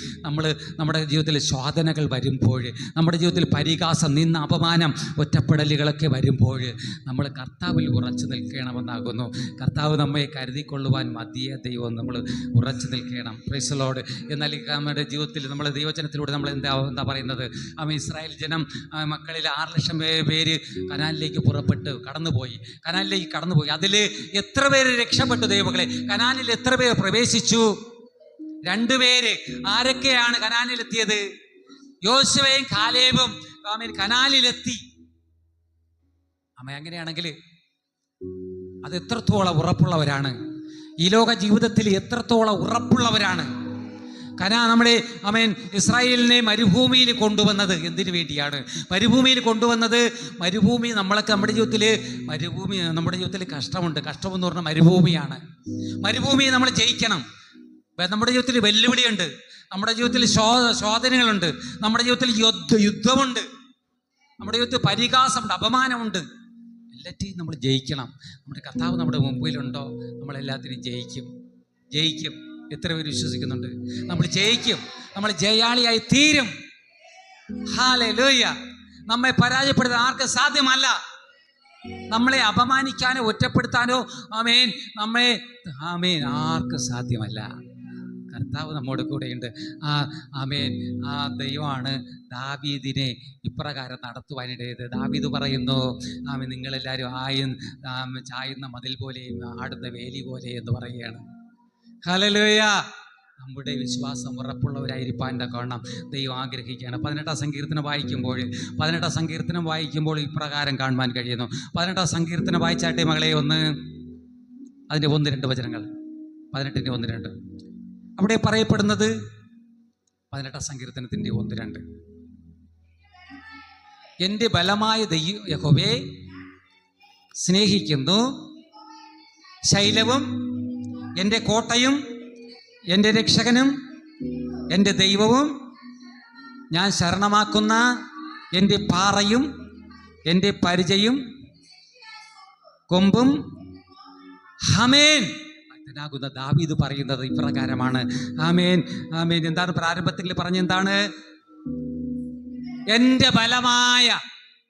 നമ്മുടെ ജീവിതത്തിൽ ശോധനകൾ വരുമ്പോൾ, നമ്മുടെ ജീവിതത്തിൽ പരിഹാസം, നിന്ന അപമാനം, ഒറ്റപ്പെടലുകളൊക്കെ വരുമ്പോൾ നമ്മൾ കർത്താവിൽ ഉറച്ചു നിൽക്കണമെന്നാകുന്നു. കർത്താവ് നമ്മെ കരുതിക്കൊള്ളുവാൻ മതിയെ ദൈവം നമ്മൾ ഉറച്ചു നിൽക്കണം. Price the Lord. എന്നാൽ നമ്മുടെ ജീവിതത്തിൽ, നമ്മുടെ ദൈവജനത്തിലൂടെ നമ്മൾ എന്താ പറയുന്നത്? ഇസ്രായേൽ ജനം മക്കളിൽ 6 ലക്ഷം പേര് കനാനിലേക്ക് കടന്നുപോയി. അതിൽ എത്ര പേര് രക്ഷപ്പെട്ടു ദൈവമക്കളെ? കനാനിൽ എത്ര പേർ പ്രവേശിച്ചു? 2 പേര്. ആരൊക്കെയാണ് കനാനിലെത്തിയത്? യോശുവയും കാലേബും കനാനിലെത്തി. അങ്ങനെയാണെങ്കിൽ അത് എത്രത്തോളം ഉറപ്പുള്ളവരാണ്? ഈ ലോക ജീവിതത്തിൽ എത്രത്തോളം ഉറപ്പുള്ളവരാണ്? നമ്മളെ ഇസ്രായേലിനെ മരുഭൂമിയിൽ കൊണ്ടുവന്നത് എന്തിനു വേണ്ടിയാണ്? മരുഭൂമിയിൽ കൊണ്ടുവന്നത്, നമ്മളൊക്കെ നമ്മുടെ ജീവിതത്തിൽ കഷ്ടമുണ്ട്. കഷ്ടമെന്ന് പറഞ്ഞാൽ മരുഭൂമിയാണ്. മരുഭൂമിയെ നമ്മൾ ജയിക്കണം. നമ്മുടെ ജീവിതത്തിൽ വെല്ലുവിളിയുണ്ട്, നമ്മുടെ ജീവിതത്തിൽ ശോധനകളുണ്ട്, നമ്മുടെ ജീവിതത്തിൽ യുദ്ധമുണ്ട്, നമ്മുടെ ജീവിതത്തിൽ പരിഹാസമുണ്ട്, അപമാനമുണ്ട്. എല്ലാറ്റിനും നമ്മൾ ജയിക്കണം. നമ്മുടെ കർത്താവ് നമ്മുടെ മുമ്പിലുണ്ടോ? നമ്മളെല്ലാത്തിനും ജയിക്കും. എത്ര പേര് വിശ്വസിക്കുന്നുണ്ട്? നമ്മൾ ജയിക്കും, നമ്മൾ ജയാളിയായി തീരും. ഹല്ലേലൂയ. നമ്മെ പരാജയപ്പെടുത്താൻ ആർക്കും സാധ്യമല്ല. നമ്മളെ അപമാനിക്കാനോ ഒറ്റപ്പെടുത്താനോ ആർക്കും സാധ്യമല്ല. കർത്താവ് നമ്മോട് കൂടെയുണ്ട്. ആ ദൈവമാണ് ദാവീദിനെ ഇപ്രകാരം നടത്തുവാനിടയത്. ദാവീദ് പറയുന്നു, നിങ്ങളെല്ലാവരും ചായുന്ന മതിൽ പോലെയും ആടുന്ന വേലി പോലെ എന്ന് പറയുകയാണ്. ഹല്ലേലൂയ. നമ്മുടെ വിശ്വാസം ഉറപ്പുള്ളവരായിരിക്കാൻ തക്കവണ്ണം ദൈവം ആഗ്രഹിക്കുകയാണ്. 18 സങ്കീർത്തനം വായിക്കുമ്പോൾ ഇപ്രകാരം കാണുവാൻ കഴിയുന്നു. 18 സങ്കീർത്തനം വായിച്ചാട്ടെ മകളെ, അതിൻ്റെ 1-2 വചനങ്ങൾ. 18ൻ്റെ 1-2 അവിടെ പറയപ്പെടുന്നത്. 18 സങ്കീർത്തനത്തിൻ്റെ 1-2. എൻ്റെ ബലമായ യഹോവയെ സ്നേഹിക്കുന്നു, ശൈലവും എൻ്റെ കോട്ടയും എൻ്റെ രക്ഷകനും എൻ്റെ ദൈവവും ഞാൻ ശരണമാക്കുന്ന എൻ്റെ പാറയും എൻ്റെ പരിചയും കൊമ്പും. ആമേൻ. ഭക്തനാകുന്ന ദാവീദ് പറയുന്നത് ഇപ്രകാരമാണ്. എന്താണ് പ്രാരംഭത്തിൽ പറഞ്ഞെന്താണ്? എൻ്റെ ബലമായ,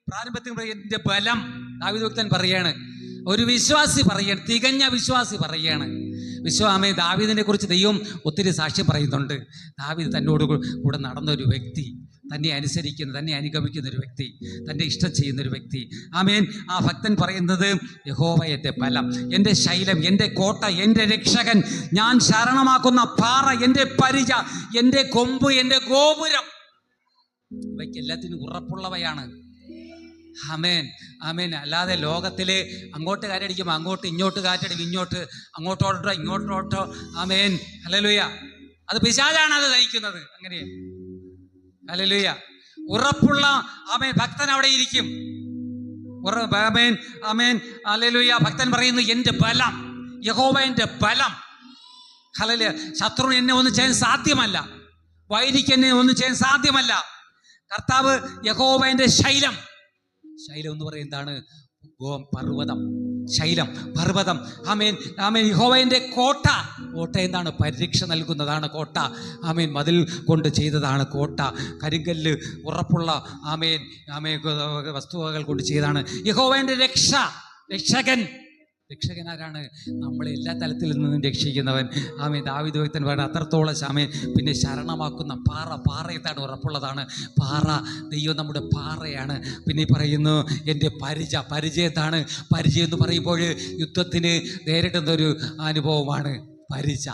പ്രാരംഭത്തിൽ എൻ്റെ ബലം ദാവീദ് ഭക്തൻ പറയാണ്. ഒരു വിശ്വാസി പറയാണ്, തികഞ്ഞ വിശ്വാസി പറയാണ്. ദാവീദിനെ കുറിച്ച് ദൈവം ഒത്തിരി സാക്ഷ്യം പറയുന്നുണ്ട്. ദാവീദ് തന്നോട് കൂടെ നടന്ന ഒരു വ്യക്തി, തന്നെ അനുസരിക്കുന്ന, തന്നെ അനുഗമിക്കുന്ന ഒരു വ്യക്തി, തൻ്റെ ഇഷ്ടം ചെയ്യുന്ന ഒരു വ്യക്തി. ആമേൻ. ആ ഭക്തൻ പറയുന്നത്, യഹോവ എൻ്റെ ബലം, എൻ്റെ ശൈലം, എൻ്റെ കോട്ട, എൻ്റെ രക്ഷകൻ, ഞാൻ ശരണമാക്കുന്ന പാറ, എൻ്റെ പരിച, എൻ്റെ കൊമ്പ്, എൻ്റെ ഗോപുരം. ഇവയ്ക്ക് എല്ലാത്തിനും ഉറപ്പുള്ളവയാണ്. ആമേൻ, ആമേൻ. അല്ലാതെ ലോകത്തിൽ അങ്ങോട്ട് കാറ്റടിക്കുമ്പോൾ അങ്ങോട്ട്, ഇങ്ങോട്ട് കാറ്റടിക്കും, അങ്ങോട്ടോട്ടോ ഇങ്ങോട്ടോട്ടോ. ആമേൻ, ഹല്ലേലൂയ. അത് പിശാചാണ് അത് നയിക്കുന്നത്. അങ്ങനെ, ഹല്ലേലൂയ. ഉറപ്പുള്ള ആമേൻ ഭക്തൻ അവിടെ ഇരിക്കും. ആമേൻ, ആമേൻ, ഹല്ലേലൂയ. ഭക്തൻ പറയുന്നു, എൻ്റെ ബലം, യഹോവ എൻ്റെ ബലം. ഹല്ലേലൂയ. ശത്രുവിന് എന്നെ ഒന്നും ചെയ്യാൻ സാധ്യമല്ല, വൈരിക്ക് എന്നെ ഒന്നും ചെയ്യാൻ സാധ്യമല്ല. കർത്താവ് യഹോവ എൻ്റെ ശൈലം. ശൈലം എന്ന് പറയുന്നതാണ് പർവ്വതം, ശൈലം, പർവ്വതം. ആമേൻ, ആമേൻ. യഹോവയുടെ കോട്ട. കോട്ട എന്താണ്? പരിരക്ഷ നൽകുന്നതാണ് കോട്ട. ആമേൻ. മതിൽ കൊണ്ട് ചെയ്തതാണ് കോട്ട. കരിങ്കല്ല്, ഉറപ്പുള്ള ആമേൻ, ആമേൻ വസ്തുവകൾ കൊണ്ട് ചെയ്തതാണ്. യഹോവയുടെ രക്ഷ, രക്ഷകൻ. രക്ഷകൻ ആരാണ്? നമ്മളെ എല്ലാ തലത്തിൽ നിന്നും രക്ഷിക്കുന്നവൻ. ആമേൻ. ദാവീദ് ഭക്തൻ പറയുന്നത് അത്രത്തോളം. ആമേൻ. പിന്നെ ശരണമാക്കുന്ന പാറ. പാറ എന്താണ്? ഉറപ്പുള്ളതാണ് പാറ. ദൈവം നമ്മുടെ പാറയാണ്. പിന്നെ പറയുന്നു, എൻ്റെ പരിച. പരിചയത്താണ്? പരിചയം എന്ന് പറയുമ്പോൾ യുദ്ധത്തിന് നേരിടുന്നൊരു അനുഭവമാണ് പരിച.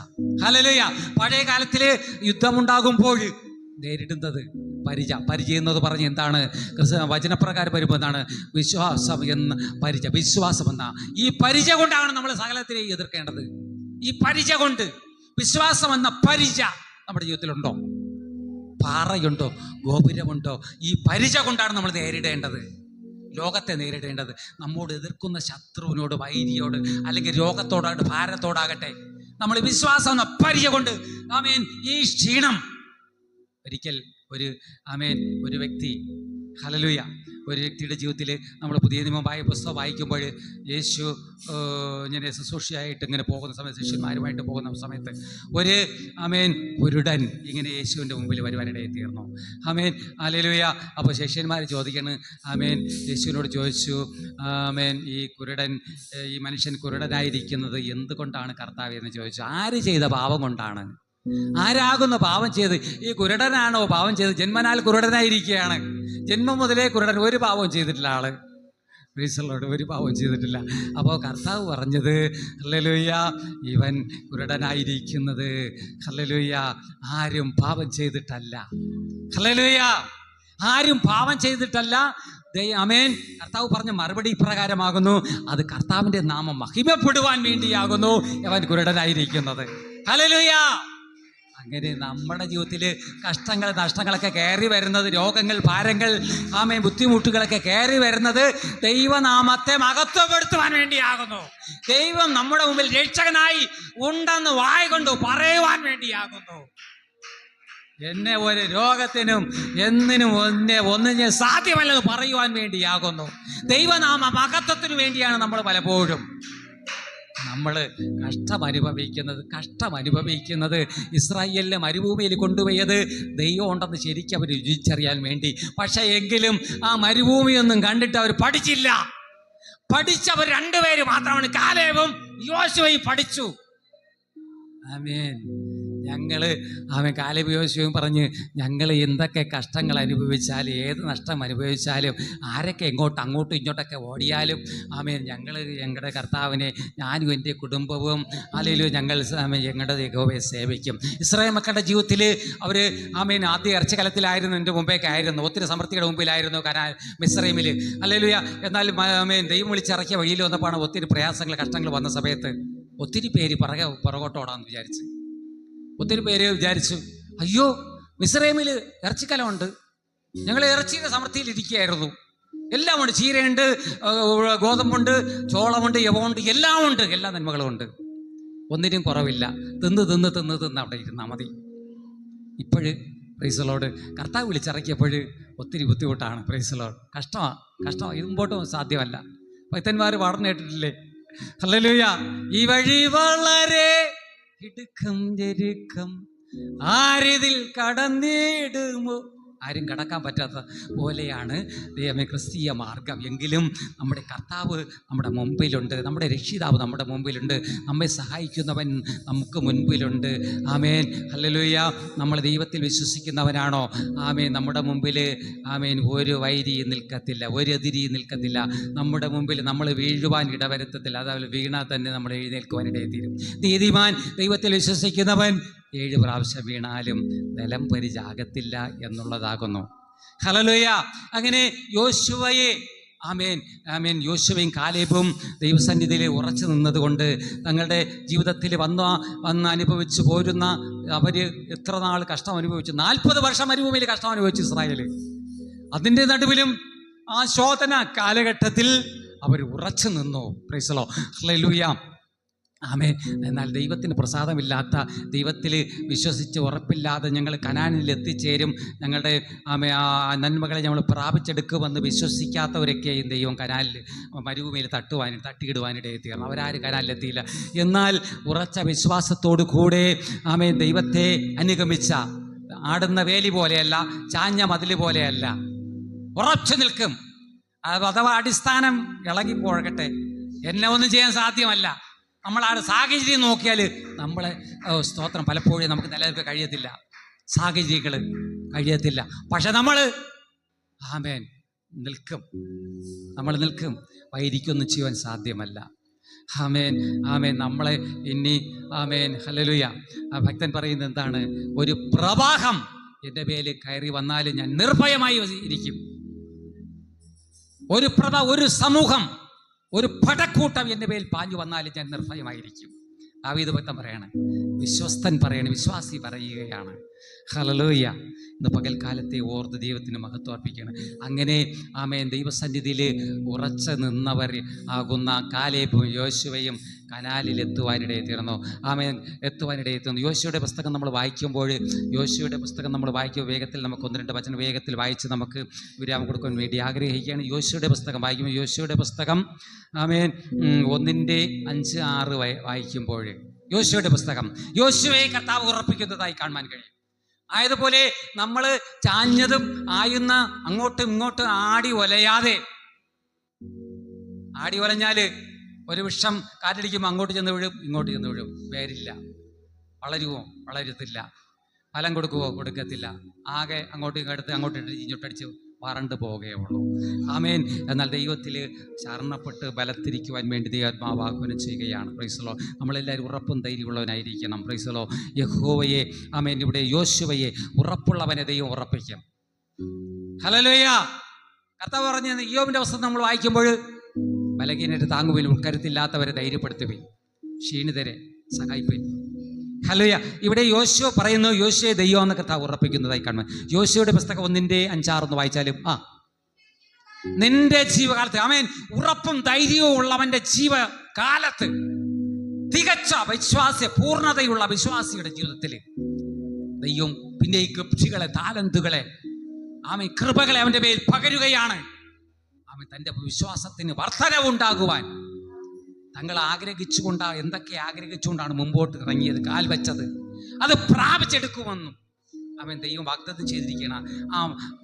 ഹല്ലേലൂയ. പഴയ കാലത്തിൽ യുദ്ധമുണ്ടാകുമ്പോൾ നേരിടുന്നത് പരിച. പരിചയം എന്നത് പറഞ്ഞ് എന്താണ്? വചനപ്രകാരം വരുമ്പോൾ എന്താണ്? വിശ്വാസം എന്ന പരിച, വിശ്വാസം എന്ന ഈ പരിച കൊണ്ടാണ് നമ്മൾ സകലത്തിനെയും എതിർക്കേണ്ടത്. ഈ പരിച കൊണ്ട്, വിശ്വാസം എന്ന പരിച നമ്മുടെ ജീവിതത്തിലുണ്ടോ? പാറയുണ്ടോ? ഗോപുരമുണ്ടോ? ഈ പരിച കൊണ്ടാണ് നമ്മൾ നേരിടേണ്ടത്, ലോകത്തെ നേരിടേണ്ടത്. നമ്മോട് എതിർക്കുന്ന ശത്രുവിനോട്, വൈരിയോട്, അല്ലെങ്കിൽ രോഗത്തോടാകട്ടെ, ഭാരത്തോടാകട്ടെ, നമ്മൾ വിശ്വാസം എന്ന പരിച കൊണ്ട്. ആമേൻ. ഈ ക്ഷീണം ഒരിക്കൽ ഒരു വ്യക്തി, ഹല്ലേലൂയ, ഒരു വ്യക്തിയുടെ ജീവിതത്തിൽ നമ്മൾ പുതിയ നിയമമായ പുസ്തകം വായിക്കുമ്പോൾ യേശു ഇങ്ങനെ ശുശ്രൂഷയായിട്ട് ഇങ്ങനെ പോകുന്ന സമയത്ത്, ശിഷ്യന്മാരുമായിട്ട് പോകുന്ന സമയത്ത് ആമേൻ കുരുടൻ ഇങ്ങനെ യേശുവിൻ്റെ മുമ്പിൽ വരുവാനിടയിൽ തീർന്നു. ആമേൻ, ഹല്ലേലൂയ. അപ്പോൾ ശിഷ്യന്മാർ ചോദിക്കണം, ആമേൻ, യേശുവിനോട് ചോദിച്ചു, ആമേൻ, ഈ മനുഷ്യൻ കുരുടനായിരിക്കുന്നത് എന്തുകൊണ്ടാണ് കർത്താവേ എന്ന് ചോദിച്ചു. ആര് ചെയ്ത പാപം കൊണ്ടാണ്? ആരാകുന്ന പാപം ചെയ്ത്? ഈ കുരുടനാണോ പാപം ചെയ്ത്? ജന്മനാൽ കുരുടനായിരിക്കുകയാണ്. ജന്മം മുതലേ കുരുടൻ, ഒരു പാപവും ചെയ്തിട്ടില്ല ആള്. ഒരു പാപവും ചെയ്തിട്ടില്ല. അപ്പോൾ കർത്താവ് പറഞ്ഞത്, ഹല്ലേലൂയ, ഇവൻ കുരുടനായിരിക്കുന്നത്, ഹല്ലേലൂയ, ആരും പാപം ചെയ്തിട്ടല്ല. ഹല്ലേലൂയ. ആരും പാപം ചെയ്തിട്ടല്ല. ആമേൻ. കർത്താവ് പറഞ്ഞ മറുപടി ഇപ്രകാരമാകുന്നു, അത് കർത്താവിൻ്റെ നാമം മഹിമപ്പെടുവാൻ വേണ്ടിയാകുന്നു അവൻ കുരുടനായിരിക്കുന്നത്. ഹല്ലേലൂയ. അങ്ങനെ നമ്മുടെ ജീവിതത്തിൽ കഷ്ടങ്ങൾ, നഷ്ടങ്ങളൊക്കെ കയറി വരുന്നത്, രോഗങ്ങൾ, ഭാരങ്ങൾ, ആമേൻ, ബുദ്ധിമുട്ടുകളൊക്കെ കയറി വരുന്നത് ദൈവനാമത്തെ മഹത്വപ്പെടുത്തുവാൻ വേണ്ടിയാകുന്നു. ദൈവം നമ്മുടെ മുമ്പിൽ രക്ഷകനായി ഉണ്ടെന്ന് വായ കൊണ്ട് പറയുവാൻ വേണ്ടിയാകുന്നു. എന്നെ ഒരു രോഗത്തിനും ഒന്നിനും സാധ്യമല്ലെന്ന് പറയുവാൻ വേണ്ടിയാകുന്നു. ദൈവനാമ മഹത്വത്തിന് വേണ്ടിയാണ് നമ്മൾ പലപ്പോഴും കഷ്ടമനുഭവിക്കുന്നത്. ഇസ്രായേലിനെ മരുഭൂമിയിൽ കൊണ്ടുപോയത് ദൈവം ഉണ്ടെന്ന് ശരിക്കും അവർ രുചിച്ചറിയാൻ വേണ്ടി. പക്ഷേ എങ്കിലും ആ മരുഭൂമിയൊന്നും കണ്ടിട്ട് അവർ പഠിച്ചില്ല. പഠിച്ചവർ രണ്ടുപേര് മാത്രമാണ്, കാലേബും യോശുവയും പഠിച്ചു. ആമേൻ. കാലേബ് യോശുവയും പറഞ്ഞ്, ഞങ്ങൾ എന്തൊക്കെ കഷ്ടങ്ങൾ അനുഭവിച്ചാലും, ഏത് നഷ്ടം അനുഭവിച്ചാലും, ആരൊക്കെ അങ്ങോട്ടും ഇങ്ങോട്ടൊക്കെ ഓടിയാലും, ആമേൻ, ഞങ്ങളുടെ കർത്താവിനെ, ഞാനും എൻ്റെ കുടുംബവും, അല്ലെങ്കിൽ ഞങ്ങളുടെ യഹോവയെ സേവിക്കും. ഇസ്രായേൽ മക്കളുടെ ജീവിതത്തിൽ അവർ ആദ്യ ഇറച്ചിക്കലത്തിലായിരുന്നു, എൻ്റെ മുമ്പേക്ക് ആയിരുന്നു, ഒത്തിരി സമൃദ്ധിയുടെ മുമ്പിലായിരുന്നു മിസ്രൈമിൽ. ഹല്ലേലൂയ. എന്നാൽ ദൈവം വിളിച്ചിറക്കിയ വഴിയിൽ വന്നപ്പോഴാണ് ഒത്തിരി പ്രയാസങ്ങൾ, കഷ്ടങ്ങൾ വന്ന സമയത്ത് ഒത്തിരി പേര് പുറകോട്ടോടാന്ന് വിചാരിച്ചു. ഒത്തിരി പേര് വിചാരിച്ചു, അയ്യോ, മിസ്രൈമിൽ ഇറച്ചിക്കലമുണ്ട്, ഞങ്ങൾ ഇറച്ചിയുടെ സമൃദ്ധിയിൽ ഇരിക്കുകയായിരുന്നു, എല്ലാം ഉണ്ട്, ചീരയുണ്ട്, ഗോതമ്പുണ്ട്, ചോളമുണ്ട്, യവമുണ്ട്, എല്ലാം ഉണ്ട്, എല്ലാ നന്മകളും ഉണ്ട്, ഒന്നിനും കുറവില്ല, തിന്ന് അവിടെ ഇരുന്നാൽ മതി. ഇപ്പോഴ് പ്രൈസ് ദി ലോർഡ് കർത്താവ് വിളിച്ചിറക്കിയപ്പോൾ ഒത്തിരി ബുദ്ധിമുട്ടാണ്. Price the Lord. കഷ്ടമാണ്, ഇത് മുമ്പോട്ടും സാധ്യമല്ല. ഭക്തന്മാർ പാടുന്ന കേട്ടിട്ടില്ലേ? ഹല്ലേലൂയ. ഈ വഴി വളരെ ഇടുക്കം ഞെരുക്കം, ആരിതിൽ കടന്നിടുമോ? ആരും കടക്കാൻ പറ്റാത്ത പോലെയാണ് ദൈവമേ ക്രിസ്തീയ മാർഗം. എങ്കിലും നമ്മുടെ കർത്താവ് നമ്മുടെ മുമ്പിലുണ്ട്, നമ്മുടെ രക്ഷിതാവ് നമ്മുടെ മുമ്പിലുണ്ട്, നമ്മെ സഹായിക്കുന്നവൻ നമുക്ക് മുൻപിലുണ്ട്. ആമേൻ, ഹല്ലേലൂയ. നമ്മൾ ദൈവത്തിൽ വിശ്വസിക്കുന്നവനാണോ? ആമേൻ. നമ്മുടെ മുമ്പിൽ ആമേൻ ഒരു വൈരി നിൽക്കത്തില്ല, ഒരു എതിരി നിൽക്കത്തില്ല. നമ്മുടെ മുമ്പിൽ നമ്മൾ വീഴുവാൻ ഇടവരുത്തത്തില്ല. അതുപോലെ വീണാൽ തന്നെ നമ്മൾ എഴുന്നേൽക്കുവാൻ ഇടയെത്തീരും. നീതിമാൻ ദൈവത്തിൽ വിശ്വസിക്കുന്നവൻ 7 പ്രാവശ്യം വീണാലും നിലം പരിചാകത്തില്ല എന്നുള്ളതാകുന്നു. ഹല്ലേലൂയ. അങ്ങനെ യോശുവയെ ആമേൻ ആമേൻ യോശുവയും കാലേബും ദൈവസന്നിധിയിൽ ഉറച്ചു നിന്നതുകൊണ്ട് തങ്ങളുടെ ജീവിതത്തിൽ വന്ന് അനുഭവിച്ചു പോരുന്ന അവർ എത്ര നാൾ കഷ്ടം അനുഭവിച്ചു? 40 വർഷം മരുഭൂമിയിൽ കഷ്ടം അനുഭവിച്ചു ഇസ്രായേൽ. അതിൻ്റെ നടുവിലും ആ ശോധന കാലഘട്ടത്തിൽ അവർ ഉറച്ചു നിന്നു. Price the Lord. ഹല്ലേലൂയ. ആമേൻ. എന്നാൽ ദൈവത്തിന് പ്രസാദമില്ലാത്ത, ദൈവത്തിൽ വിശ്വസിച്ച് ഉറപ്പില്ലാതെ ഞങ്ങൾ കനാനിൽ എത്തിച്ചേരും, ഞങ്ങളുടെ ആ നന്മകളെ നമ്മൾ പ്രാപിച്ചെടുക്കുമെന്ന് വിശ്വസിക്കാത്തവരൊക്കെയും ദൈവം കനാലിൽ മരുഭൂമിയിൽ തട്ടിയിടുവാനിടയിൽ തീർന്നു. അവരാരും കനാലിലെത്തിയില്ല. എന്നാൽ ഉറച്ച വിശ്വാസത്തോടു കൂടെ ആമേൻ ദൈവത്തെ അനുഗമിച്ച, ആടുന്ന വേലി പോലെയല്ല, ചാഞ്ഞ മതിൽ പോലെയല്ല, ഉറച്ചു നിൽക്കും. അഥവാ അടിസ്ഥാനം ഇളകിപ്പോഴട്ടെ, എന്നെ ഒന്നും ചെയ്യാൻ സാധ്യമല്ല. നമ്മൾ ആ സാഹചര്യം നോക്കിയാൽ നമ്മളെ സ്തോത്രം പലപ്പോഴും നമുക്ക് നിലനിൽക്കാൻ കഴിയത്തില്ല, സാഹചര്യങ്ങൾ കഴിയത്തില്ല. പക്ഷെ നമ്മൾ ആമേൻ നിൽക്കും, നമ്മൾ നിൽക്കും. വൈരിക്കൊന്നും ചെയ്യുവാൻ സാധ്യമല്ല. ആമേൻ ആമേൻ. നമ്മളെ ഇനി ആമേൻ ഹല്ലേലൂയ. ഭക്തൻ പറയുന്നത് എന്താണ്? ഒരു പ്രവാഹം എൻ്റെ മേൽ കയറി വന്നാലും ഞാൻ നിർഭയമായി ഇരിക്കും. ഒരു സമൂഹം, ഒരു പടക്കൂട്ടം എൻ്റെ മേൽ പാഞ്ഞു വന്നാലും ഞാൻ നിർഭയമായിരിക്കും. ദാവീദ് ഭക്തൻ പറയാണ്, വിശ്വസ്തൻ പറയാണ്, വിശ്വാസി പറയുകയാണ്. ഹല്ലേലൂയ. ഇന്ന് പകൽക്കാലത്തെ ഓർത്ത് ദൈവത്തിന് മഹത്വം അർപ്പിക്കുകയാണ്. അങ്ങനെ ആമേൻ ദൈവസന്നിധിയിൽ ഉറച്ചു നിന്നവർ ആകുന്ന കാലേബും യോശുവയും കനാലിൽ എത്തുവാനിടയിൽ തീർന്നു. ആമേൻ എത്തുവാനിടയിൽ തീർന്നു. യോശുവയുടെ പുസ്തകം നമ്മൾ വായിക്കുമ്പോൾ വേഗത്തിൽ നമുക്ക് 1-2 വചനം വേഗത്തിൽ വായിച്ച് നമുക്ക് വിരാമം കൊടുക്കാൻ വേണ്ടി ആഗ്രഹിക്കുകയാണ്. യോശുവയുടെ പുസ്തകം വായിക്കുമ്പോൾ, യോശുവയുടെ പുസ്തകം ആമേൻ 1-5-6 വായിക്കുമ്പോൾ, യോശുവയുടെ പുസ്തകം യോശുവയെ കർത്താവ് ഉറപ്പിക്കുന്നതായി കാണാൻ കഴിയും. ആയതുപോലെ നമ്മൾ ചാഞ്ഞതും ആയുന്ന അങ്ങോട്ടും ഇങ്ങോട്ടും ആടി ഒലഞ്ഞാൽ ഒരു വൃക്ഷം കാറ്റടിക്കുമ്പോൾ അങ്ങോട്ട് ചെന്ന് വീഴും, ഇങ്ങോട്ട് ചെന്ന് വീഴും. വേരില്ല. വളരുമോ? വളരത്തില്ല. ഫലം കൊടുക്കുമോ? കൊടുക്കത്തില്ല. ആകെ അങ്ങോട്ടും ഇങ്ങോട്ടടിച്ച് വരണ്ടു പോവുകയുള്ളൂ. ആമേൻ. എന്നാൽ ദൈവത്തിൽ ശരണപ്പെട്ട് ബലത്തിരിക്കുവാൻ വേണ്ടി ദൈവാത്മാവ് ആഹ്വാനം ചെയ്യുകയാണ്. Price the Lord. നമ്മളെല്ലാവരും ഉറപ്പും ധൈര്യമുള്ളവനായിരിക്കണം. Price the Lord. യഹോവയെ ആമേൻ ഇവിടെ യോശുവയെ ഉറപ്പുള്ളവനെ ദൈവം ഉറപ്പിക്കും. ഹല്ലേലൂയ. കർത്താവ് പറഞ്ഞ ഇയ്യോബിന്റെ പുസ്തകം നമ്മൾ വായിക്കുമ്പോൾ, ബലഹീനരെ താങ്ങുവിൻ, ഉൾക്കരുത്തില്ലാത്തവരെ ധൈര്യപ്പെടുത്തുവിൻ, ക്ഷീണിതരെ സഹായിപ്പിൻ. ഹല്ലേലൂയ. ഇവിടെ യോശുവ പറയുന്നു, യോശുവയെ ദൈവം എന്ന കർത്താവ് ഉറപ്പിക്കുന്നതായി കാണും. യോശുവയുടെ പുസ്തകം 1-5-6 വായിച്ചാലും നിന്റെ ജീവകാലത്ത് ആമേൻ ഉറപ്പും ധൈര്യവും ഉള്ളവന്റെ ജീവകാലത്ത്, തികച്ച പൂർണ്ണതയുള്ള വിശ്വാസിയുടെ ജീവിതത്തിൽ ദൈവം പിന്നെ ഈ ഗബ്ജികളെ, താലന്തുകളെ, ആമേൻ കൃപകളെ അവന്റെ മേൽ പകരുകയാണ്. ആമേൻ തന്റെ വിശ്വാസത്തിന് വർധനവുണ്ടാകുവാൻ തങ്ങൾ എന്തൊക്കെ ആഗ്രഹിച്ചുകൊണ്ടാണ് മുമ്പോട്ട് ഇറങ്ങിയത്, കാൽ വെച്ചത്, അത് പ്രാപിച്ചെടുക്കുമെന്നും ആമേൻ ദൈവം വാഗ്ദത്തം ചെയ്തിരിക്കുകയാണ്. ആ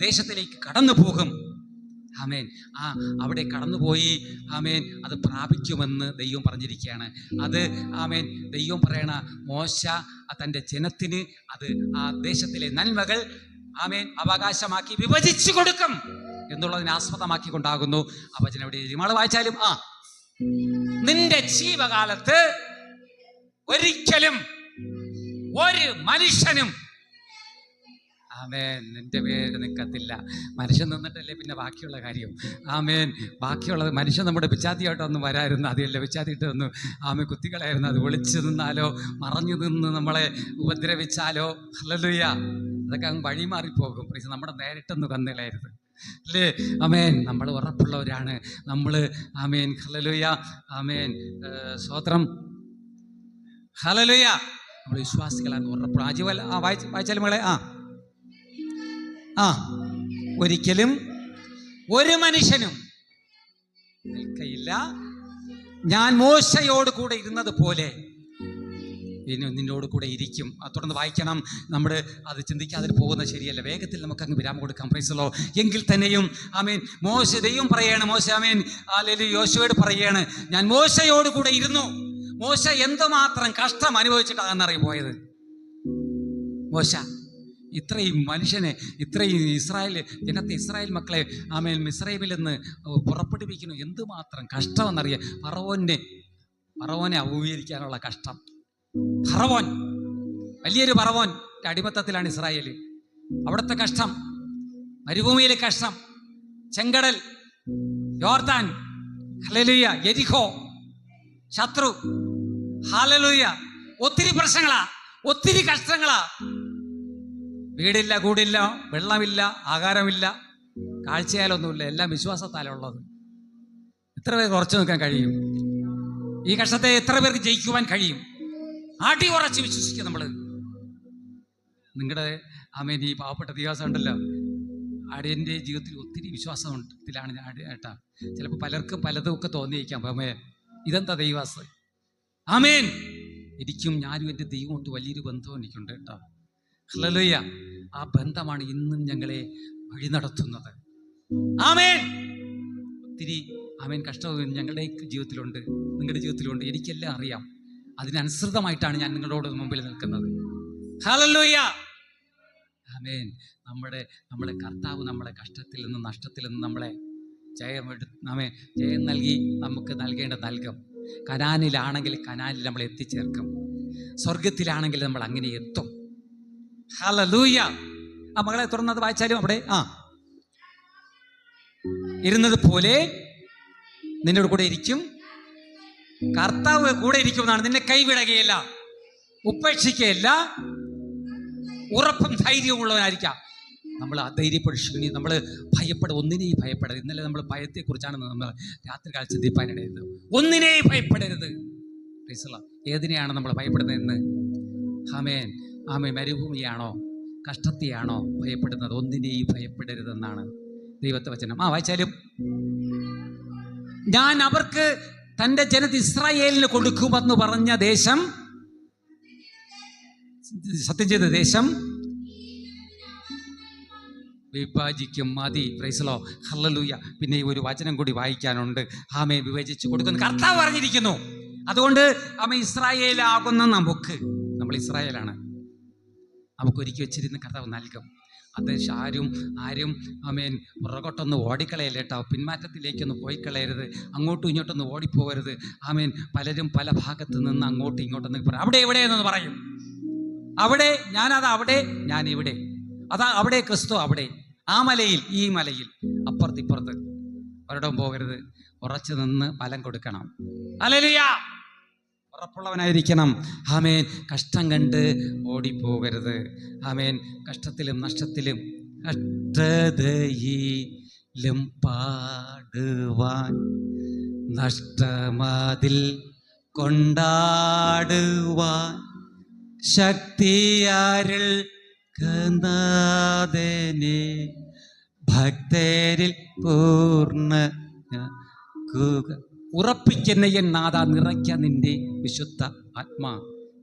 ദേശത്തിലേക്ക് കടന്നു പോകും. ആമേൻ. അവിടെ കടന്നുപോയി ആമേൻ അത് പ്രാപിക്കുമെന്ന് ദൈവം പറഞ്ഞിരിക്കുകയാണ്. അത് ആമേൻ ദൈവം പറയണ മോശ തൻ്റെ ജനത്തിന് അത് ആ ദേശത്തിലെ നന്മകൾ ആമേൻ അവകാശമാക്കി വിഭജിച്ചു കൊടുക്കും എന്നുള്ളതിനെ ആസ്പദമാക്കിക്കൊണ്ടാകുന്നു ആ വചനം. അവിടെ നമ്മൾ വായിച്ചാലും നിന്റെ ജീവകാലത്ത് ഒരിക്കലും ഒരു മനുഷ്യനും ആമേൻ നിന്റെ പേര് നിൽക്കത്തില്ല. മനുഷ്യൻ നിന്നിട്ടല്ലേ പിന്നെ ബാക്കിയുള്ള കാര്യം. ആമേൻ. ബാക്കിയുള്ളത് മനുഷ്യൻ നമ്മുടെ പിച്ചാത്തിയായിട്ടൊന്നും വരായിരുന്നു, അതില്ല പിച്ചാത്തിയിട്ടൊന്നും ആമേ കുത്തികളായിരുന്നു. അത് ഒളിച്ചു നിന്നാലോ മറഞ്ഞു നിന്ന് നമ്മളെ ഉപദ്രവിച്ചാലോ ഹല്ലേലൂയ അതൊക്കെ അങ്ങ് വഴിമാറിപ്പോകും. നമ്മുടെ നേരിട്ടൊന്ന് കന്നുകളായിരുന്നു അല്ലേ? ആമേൻ. നമ്മൾ ഉറപ്പുള്ളവരാണ്. നമ്മൾ ആമേൻ ഹല്ലേലൂയ. ആമേൻ സ്തോത്രം. ഹല്ലേലൂയ. നമ്മൾ വിശ്വാസികളാണ്, ഉറപ്പുള്ള വായിച്ചാലും മകളെ ഒരിക്കലും ഒരു മനുഷ്യനും നിൽക്കയില്ല. ഞാൻ മോശയോട് കൂടെ ഇരുന്നത് പോലെ ഇനി നിന്നോട് കൂടെ ഇരിക്കും. തുടർന്ന് വായിക്കണം. നമ്മൾ അത് ചിന്തിക്കാതെ പോകുന്നത് ശരിയല്ല. വേഗത്തിൽ നമുക്കങ്ങ് വിരാമം കൊടുക്കാം. പ്രൈസലോ. എങ്കിൽ തന്നെയും ആമേൻ മോശ ദൈവം പറയാണ്, മോശ ആമേൻ യോശുവയോട് പറയാണ്, ഞാൻ മോശയോട് കൂടെ ഇരുന്നു. മോശ എന്തുമാത്രം കഷ്ടം അനുഭവിച്ചിട്ടാണെന്നറിയ പോയത്. മോശ ഇത്രയും മനുഷ്യനെ, ഇത്രയും ജനത്തെ ഇസ്രായേൽ മക്കളെ ആമേൻ മിസ്രൈമിൽ നിന്ന് പുറപ്പെടുവിക്കുന്നു. എന്തുമാത്രം കഷ്ടമെന്നറിയാം. ഫറവോനെ അഭിമുഖീകരിക്കാനുള്ള കഷ്ടം. ഫറവോൻ വലിയൊരു ഫറവോൻ്റെ അടിമത്തത്തിലാണ് ഇസ്രായേൽ. അവിടുത്തെ കഷ്ടം, മരുഭൂമിയിലെ കഷ്ടം, ചെങ്കടൽ, യോർദാൻ, ഹല്ലേലൂയ, യെരിഹോ, ശത്രു, ഹല്ലേലൂയ, ഒത്തിരി പ്രശ്നങ്ങളാ, ഒത്തിരി കഷ്ടങ്ങളാ. വീടില്ല, കൂടില്ല, വെള്ളമില്ല, ആഹാരമില്ല, കാഴ്ചയാലൊന്നുമില്ല, എല്ലാം വിശ്വാസത്താലുള്ളത്. എത്ര പേർക്ക് ഉറച്ചു നിൽക്കാൻ കഴിയും? ഈ കഷ്ടത്തെ എത്ര പേർക്ക് ജയിക്കുവാൻ കഴിയും? അടി ഉറച്ച് വിശ്വസിക്കുക നമ്മൾ. നിങ്ങളുടെ ആമേൻ ഈ പാവപ്പെട്ട ദിവസം ഉണ്ടല്ലോ, അടിയൻ്റെ ജീവിതത്തിൽ ഒത്തിരി വിശ്വാസത്തിലാണ് ഞാൻ ഏട്ടാ. ചിലപ്പോൾ പലർക്കും പലതുമൊക്കെ തോന്നിയിരിക്കാം, ആമേ ഇതെന്താ ദൈവാസ്. ആമേൻ ഞാനും എൻ്റെ ദൈവമായിട്ട് വലിയൊരു ബന്ധം എനിക്കുണ്ട് കേട്ടോ. ഹല്ലേലൂയ. ആ ബന്ധമാണ് ഇന്നും ഞങ്ങളെ വഴി നടത്തുന്നത്. ആമേൻ. ഒത്തിരി ആമേൻ കഷ്ടവും ഞങ്ങളുടെ ജീവിതത്തിലുണ്ട്, നിങ്ങളുടെ ജീവിതത്തിലുണ്ട്. എനിക്കെല്ലാം അറിയാം. അതിനനുസൃതമായിട്ടാണ് ഞാൻ നിങ്ങളോട് മുമ്പിൽ നിൽക്കുന്നത്. ഹല്ലേലൂയ. ആമേൻ. നമ്മുടെ കർത്താവ് നമ്മളെ കഷ്ടത്തിൽ നിന്ന്, നഷ്ടത്തിൽ നിന്ന് നമ്മളെ ജയം നൽകി നമുക്ക് നൽകും. കനാനിലാണെങ്കിൽ കനാനിൽ നമ്മൾ എത്തിച്ചേർക്കും. സ്വർഗത്തിലാണെങ്കിൽ നമ്മൾ അങ്ങനെ എത്തും. ഹല്ലേലൂയ. ആ മകളെ തുറന്നത് വായിച്ചാലും അവിടെ ഇരുന്നത് പോലെ നിന്നോട് കൂടെ ഇരിക്കും. കർത്താവ് കൂടെ ഇരിക്കുമെന്നാണ്. നിന്നെ കൈവിടുകയില്ല, ഉപേക്ഷിക്കുകയില്ല. ഉറപ്പും ധൈര്യവും ഉള്ളവനായിരിക്കാം. നമ്മൾ അധൈര്യപ്പെടുക, നമ്മൾ ഭയപ്പെടുക, ഒന്നിനെയും ഭയപ്പെടരുത്. ഇന്നലെ നമ്മൾ ഭയത്തെക്കുറിച്ചാണ് നമ്മൾ രാത്രി കാലം ചിന്തിപ്പാനിടയത്. ഒന്നിനെയും ഭയപ്പെടരുത്. ഏതിനെയാണ് നമ്മൾ ഭയപ്പെടുന്നതെന്ന്? ആമേൻ. മരുഭൂമിയാണോ, കഷ്ടത്തെയാണോ ഭയപ്പെടുന്നത്? ഒന്നിനെയും ഭയപ്പെടരുതെന്നാണ് ദൈവത്തെ വചനം. വായിച്ചാലും ഞാൻ അവർക്ക് തൻ്റെ ജനത ഇസ്രായേലിന് കൊടുക്കുമെന്ന് പറഞ്ഞ ദേശം, സത്യം ചെയ്ത ദേശം വിഭാജിക്കും. മതി. പ്രൈസലോ. ഹല്ലേലൂയ. പിന്നെ ഒരു വചനം കൂടി വായിക്കാനുണ്ട്. ആമേ വിഭജിച്ച് കൊടുക്കുന്നു കർത്താവ് പറഞ്ഞിരിക്കുന്നു. അതുകൊണ്ട് ഇസ്രായേലാകുന്ന നമ്മൾ ഇസ്രായേലാണ്. നമുക്ക് ഒരുക്കി വെച്ചിരുന്ന കർത്താവ് നൽകും. അത് ആരും ആമേൻ പുറകോട്ടൊന്ന് ഓടിക്കളയല്ല കേട്ടോ. പിന്മാറ്റത്തിലേക്കൊന്ന് പോയി കളയരുത്. അങ്ങോട്ടും ഇങ്ങോട്ടൊന്ന് ഓടിപ്പോകരുത്. ആമേൻ. പലരും പല ഭാഗത്ത് നിന്ന് അങ്ങോട്ടും ഇങ്ങോട്ടൊന്ന് പറയും. അവിടെ എവിടെയെന്നൊന്ന് പറയും. അവിടെ അവിടെ ഞാൻ ഇവിടെ, അവിടെ ക്രിസ്തു അവിടെ, ആ മലയിൽ ഈ മലയിൽ, അപ്പുറത്തിപ്പുറത്ത് ഒരിടവും പോകരുത്. ഉറച്ചു നിന്ന് ഫലം കൊടുക്കണം. ഹല്ലേലൂയ. ഉറപ്പുള്ളവനായിരിക്കണം. ആമേൻ. കഷ്ടം കണ്ട് ഓടിപ്പോകരുത്. ആമേൻ. കഷ്ടത്തിലും നഷ്ടത്തിലും കഷ്ടതയിലും പാടുവാൻ, നഷ്ടമതിൽ കൊണ്ടാടുവാൻ ശക്തിയാരിൽ കനാദനെ ഭക്തരിൽ പൂർണ്ണ ഉറപ്പിക്കുന്ന നാഥ നിറയ്ക്ക നിന്റെ വിശുദ്ധ ആത്മാ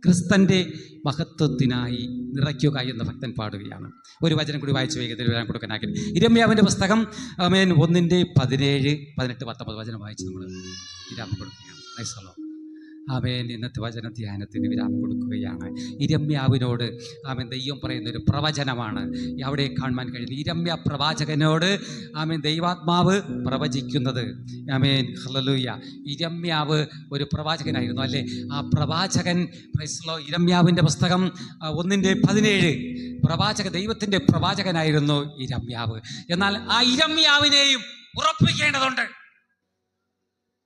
ക്രിസ്തന്റെ മഹത്വത്തിനായി നിറയ്ക്കുക എന്ന് ഭക്തൻ പാടുകയാണ്. ഒരു വചനം കൂടി വായിച്ച് വേഗത്തിൽ വരാൻ കൊടുക്കാനാക്കി. ഇരമ്യാവിൻ്റെ പുസ്തകം 1:17, 18, 19 വചനം വായിച്ച് നമ്മൾ വിരാമം കൊടുക്കുകയാണ്. നൈസലോ. ആമേൻ. ഇന്നത്തെ വചന ധ്യാനത്തിന് വിരാമം കൊടുക്കുകയാണ്. ഇരമ്യാവിനോട് ആമേൻ ദൈവം പറയുന്ന ഒരു പ്രവചനമാണ് അവിടെ കാണുവാൻ കഴിയുന്നത്. ഇരമ്യ പ്രവാചകനോട് ആമേൻ ദൈവാത്മാവ് പ്രവചിക്കുന്നത്. ആമേൻ. ഹല്ലേലൂയ. ഇരമ്യാവ് ഒരു പ്രവാചകനായിരുന്നു അല്ലേ? ആ പ്രവാചകൻ ഇരമ്യാവിൻ്റെ പുസ്തകം 1:17 ദൈവത്തിൻ്റെ പ്രവാചകനായിരുന്നു ഇരമ്യാവ്. എന്നാൽ ആ ഇരമ്യാവിനെയും ഉറപ്പിക്കേണ്ടതുണ്ട്.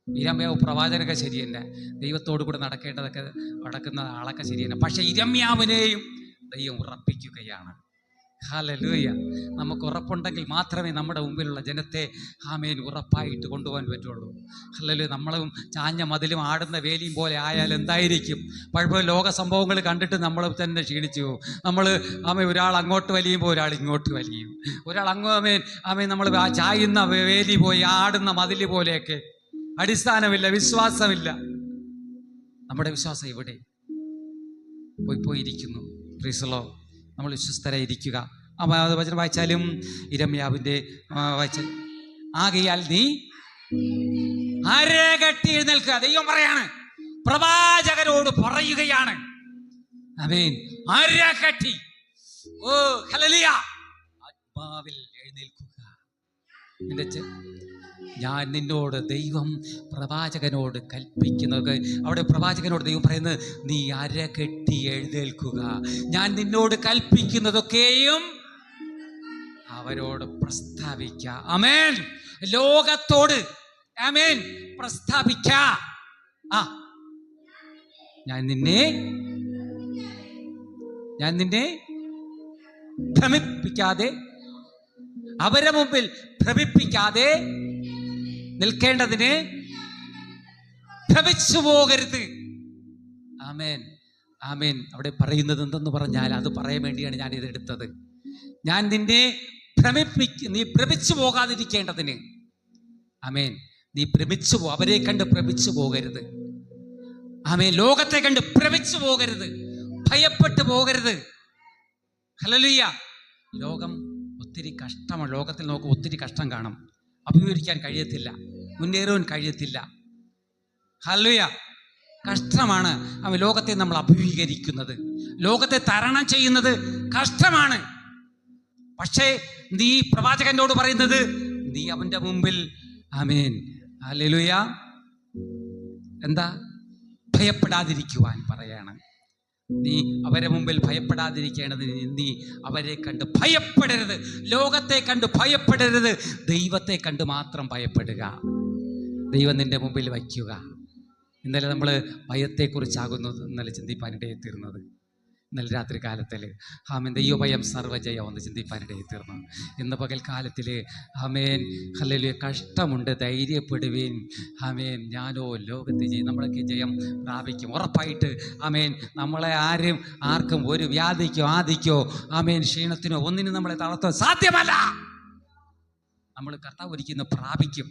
ഇരമ്യാവ് പ്രവാചകനൊക്കെ ശരി തന്നെ, ദൈവത്തോടു കൂടെ നടക്കുന്ന ആളൊക്കെ ശരി തന്നെ. പക്ഷെ ഇരമ്യാവിനെയും ദൈവം ഉറപ്പിക്കുകയാണ്. ഹല്ലേലൂയ. നമുക്ക് ഉറപ്പുണ്ടെങ്കിൽ മാത്രമേ നമ്മുടെ മുമ്പിലുള്ള ജനത്തെ ആമേൻ ഉറപ്പായിട്ട് കൊണ്ടുപോകാൻ പറ്റുള്ളൂ. ഹല്ലേലൂയ. നമ്മളും ചാഞ്ഞ മതിലും ആടുന്ന വേലിയും പോലെ ആയാൽ എന്തായിരിക്കും? പലപ്പോഴും ലോക സംഭവങ്ങൾ കണ്ടിട്ട് നമ്മൾ തന്നെ ക്ഷീണിച്ചു പോകും. നമ്മൾ ഒരാൾ അങ്ങോട്ട് വലിയുമ്പോൾ ഒരാൾ ഇങ്ങോട്ട് വലിയും. ഒരാൾ ആമേൻ നമ്മൾ ചായുന്ന വേലി പോയി ആടുന്ന മതിൽ പോലെയൊക്കെ. അടിസ്ഥാനമില്ല, വിശ്വാസമില്ല. നമ്മുടെ വിശ്വാസം എവിടെ? പോയിരിക്കുന്നു. പ്രീസലോ, നമ്മൾ വിശ്വസ്തരായിരിക്കുക. വചനം വായിച്ചാലും ഇരമ്യാവിൻ്റെ വായിച്ചാൽ, ആകയാൽ നീ അരകെട്ടി എഴുന്നേൽക്കുക. ദൈവം പറയാണ്, പ്രവാചകരോട് പറയുകയാണ്. ആമേൻ. അരകെട്ടി, ഓ ഹല്ലേലൂയ, ആത്മാവിൽ എഴുന്നേൽക്കുക. ഞാൻ നിന്നോട്, ദൈവം പ്രവാചകനോട് കൽപ്പിക്കുന്നത്, അവിടെ പ്രവാചകനോട് ദൈവം പറയുന്നത്, നീ അരകെട്ടി എഴുന്നേൽക്കുക. ഞാൻ നിന്നോട് കൽപ്പിക്കുന്നതൊക്കെയും അവരോട് പ്രസ്താവിക്ക. ആമേൻ. ലോകത്തോട് ആമേൻ പ്രസ്താവിക്ക. ഞാൻ നിന്നെ ഭ്രമിപ്പിക്കാതെ, അവരെ മുമ്പിൽ ഭ്രമിപ്പിക്കാതെ നിൽക്കേണ്ടതിന് ഭ്രമിച്ചു പോകരുത്. ആമേൻ, ആമേൻ. അവിടെ പറയുന്നത് എന്തെന്ന് പറഞ്ഞാൽ, അത് പറയാൻ വേണ്ടിയാണ് ഞാൻ ഇതെടുത്തത്. ഞാൻ നിന്നെ നീ ഭ്രമിച്ചു പോകാതിരിക്കേണ്ടതിന്. ആമേൻ. നീ അവരെ കണ്ട് ഭ്രമിച്ചു പോകരുത്. ആമേൻ. ലോകത്തെ കണ്ട് ഭ്രമിച്ചു പോകരുത്, ഭയപ്പെട്ടു പോകരുത്. ഹല്ലേലൂയ. ലോകം ഒത്തിരി കഷ്ടമാണ്. ലോകത്തിൽ നമുക്ക് ഒത്തിരി കഷ്ടം കാണും. അഭിമുഖീകരിക്കാൻ കഴിയത്തില്ല, മുന്നേറുവാൻ കഴിയത്തില്ല. ഹല്ലേലൂയ. കഷ്ടമാണ് ലോകത്തെ നമ്മൾ അഭിമുഖീകരിക്കുന്നത്, ലോകത്തെ തരണം ചെയ്യുന്നത് കഷ്ടമാണ്. പക്ഷേ നീ പ്രവാചകനോട് പറയുന്നത്, നീ അവൻ്റെ മുമ്പിൽ ആമേൻ ഹല്ലേലൂയ എന്താ, ഭയപ്പെടാതിരിക്കുവാൻ പറയാണ്. നീ അവരെ മുമ്പിൽ ഭയപ്പെടാതിരിക്കേണ്ടതിന് നീ അവരെ കണ്ട് ഭയപ്പെടരുത്, ലോകത്തെ കണ്ട് ഭയപ്പെടരുത്, ദൈവത്തെ കണ്ട് മാത്രം ഭയപ്പെടുക. ദൈവം നിന്റെ മുമ്പിൽ വയ്ക്കുക. ഇന്നലെ നമ്മൾ ഭയത്തെക്കുറിച്ചാകുന്നു ഇന്നലെ ചിന്തിപ്പാനിടയിൽ തീർന്നത്. ഇന്നലെ രാത്രി കാലത്തിൽ ആമേൻ ദൈവഭയം സർവ്വജയം എന്ന് ചിന്തിപ്പാനിടയിൽ തീർന്നു. ഇന്ന് പകൽക്കാലത്തിൽ ആമേൻ ഹല്ലേലൂയ, കഷ്ടമുണ്ട്, ധൈര്യപ്പെടുവീൻ. ആമേൻ. ഞാനോ ലോകത്തെ നമ്മളൊക്കെ ജയം പ്രാപിക്കും ഉറപ്പായിട്ട്. ആമേൻ. നമ്മളെ ആർക്കും ഒരു വ്യാധിക്കോ ആദിക്കോ ആമേൻ ക്ഷീണത്തിനോ ഒന്നിനും നമ്മളെ തളർത്താൻ സാധ്യമല്ല. നമ്മൾ കർത്താവ് ഒരിക്കലും പ്രാപിക്കും.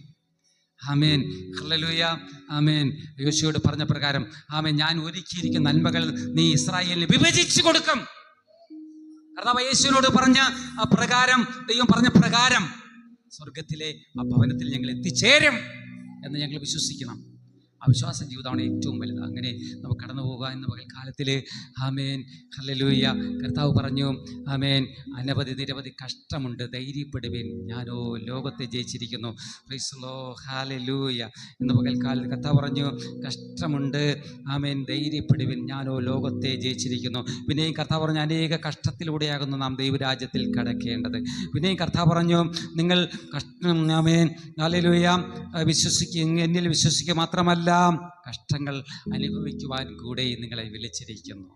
Amen hallelujah. ആമേൻ. യോശുവയോട് പറഞ്ഞ പ്രകാരം ആമേൻ, ഞാൻ ഒരുക്കിയിരിക്കുന്ന നന്മകൾ നീ ഇസ്രായേലിന് വിഭജിച്ചു കൊടുക്കും. കർത്താവ് യേശുവിനോട് പറഞ്ഞ പ്രകാരം, ദൈവം പറഞ്ഞ പ്രകാരം സ്വർഗത്തിലെ ആ ഭവനത്തിൽ ഞങ്ങൾ എത്തിച്ചേരും എന്ന് ഞങ്ങൾ വിശ്വസിക്കണം. ആ വിശ്വാസ ജീവിതമാണ് ഏറ്റവും വലുത്. അങ്ങനെ നമുക്ക് കടന്നു പോകുക. എന്ന പകൽക്കാലത്തിൽ ആമേൻ ഹല്ലേലൂയ. കർത്താവ് പറഞ്ഞു ആമേൻ, നിരവധി കഷ്ടമുണ്ട്, ധൈര്യപ്പെടുവിൻ, ഞാനോ ലോകത്തെ ജയിച്ചിരിക്കുന്നു. Praise the Lord. ഹല്ലേലൂയ. ഇന്ന് പകൽക്കാലത്ത് കർത്താവ് പറഞ്ഞു, കഷ്ടമുണ്ട്, ആമേൻ, ധൈര്യപ്പെടുവിൻ, ഞാനോ ലോകത്തെ ജയിച്ചിരിക്കുന്നു. പിന്നെയും കർത്താവ് പറഞ്ഞു, അനേക കഷ്ടത്തിലൂടെയാകുന്നു നാം ദൈവരാജ്യത്തിൽ കടക്കേണ്ടത്. പിന്നെയും കർത്താവ് പറഞ്ഞു, നിങ്ങൾ ആമേൻ ഹല്ലേലൂയ വിശ്വസിക്കുക, എന്നിൽ വിശ്വസിക്കുക മാത്രമല്ല കഷ്ടങ്ങൾ അനുഭവിക്കുവാൻ കൂടെ നിങ്ങളെ വിളിച്ചിരിക്കുന്നു.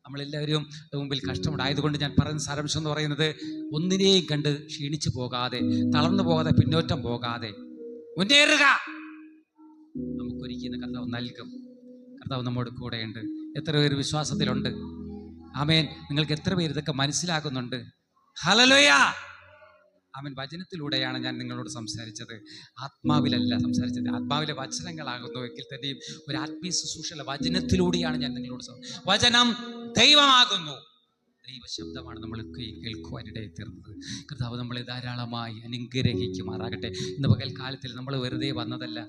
നമ്മളെല്ലാവരും മുമ്പിൽ കഷ്ടമുണ്ടായതുകൊണ്ട് ഞാൻ പറയുന്ന സാരാംശം എന്ന് പറയുന്നത്, ഒന്നിനെയും കണ്ട് ക്ഷീണിച്ചു പോകാതെ, തളർന്നു പോകാതെ, പിന്നോട്ടം പോകാതെ മുന്നേറുക. നമുക്കൊരിക്കലും കർത്താവ് നൽകും. കർത്താവ് നമ്മോട് കൂടെയുണ്ട്. എത്ര പേര് വിശ്വാസത്തിലുണ്ട്? ആമേൻ. നിങ്ങൾക്ക് എത്ര പേര് ഇതൊക്കെ മനസ്സിലാകുന്നുണ്ട്? ഹല്ലേലൂയ. ആമേൻ. വചനത്തിലൂടെയാണ് ഞാൻ നിങ്ങളോട് സംസാരിച്ചത്, ആത്മാവിലല്ല സംസാരിച്ചത്. ആത്മാവിലെ വചനങ്ങളാകുന്നു എങ്കിൽ തന്നെയും ഒരു ആത്മീയ ശുശ്രൂഷയിലെ വചനത്തിലൂടെയാണ് ഞാൻ നിങ്ങളോട് വചനം ദൈവമാകുന്നു, ദൈവശബ്ദമാണ് നമ്മൾ കേൾക്കുവാനിടയിൽ തീർന്നത്. കർത്താവ് നമ്മളെ ധാരാളമായി അനുഗ്രഹിക്കുമാറാകട്ടെ. ഇന്ന് പകൽക്കാലത്തിൽ നമ്മൾ വെറുതെ വന്നതല്ല.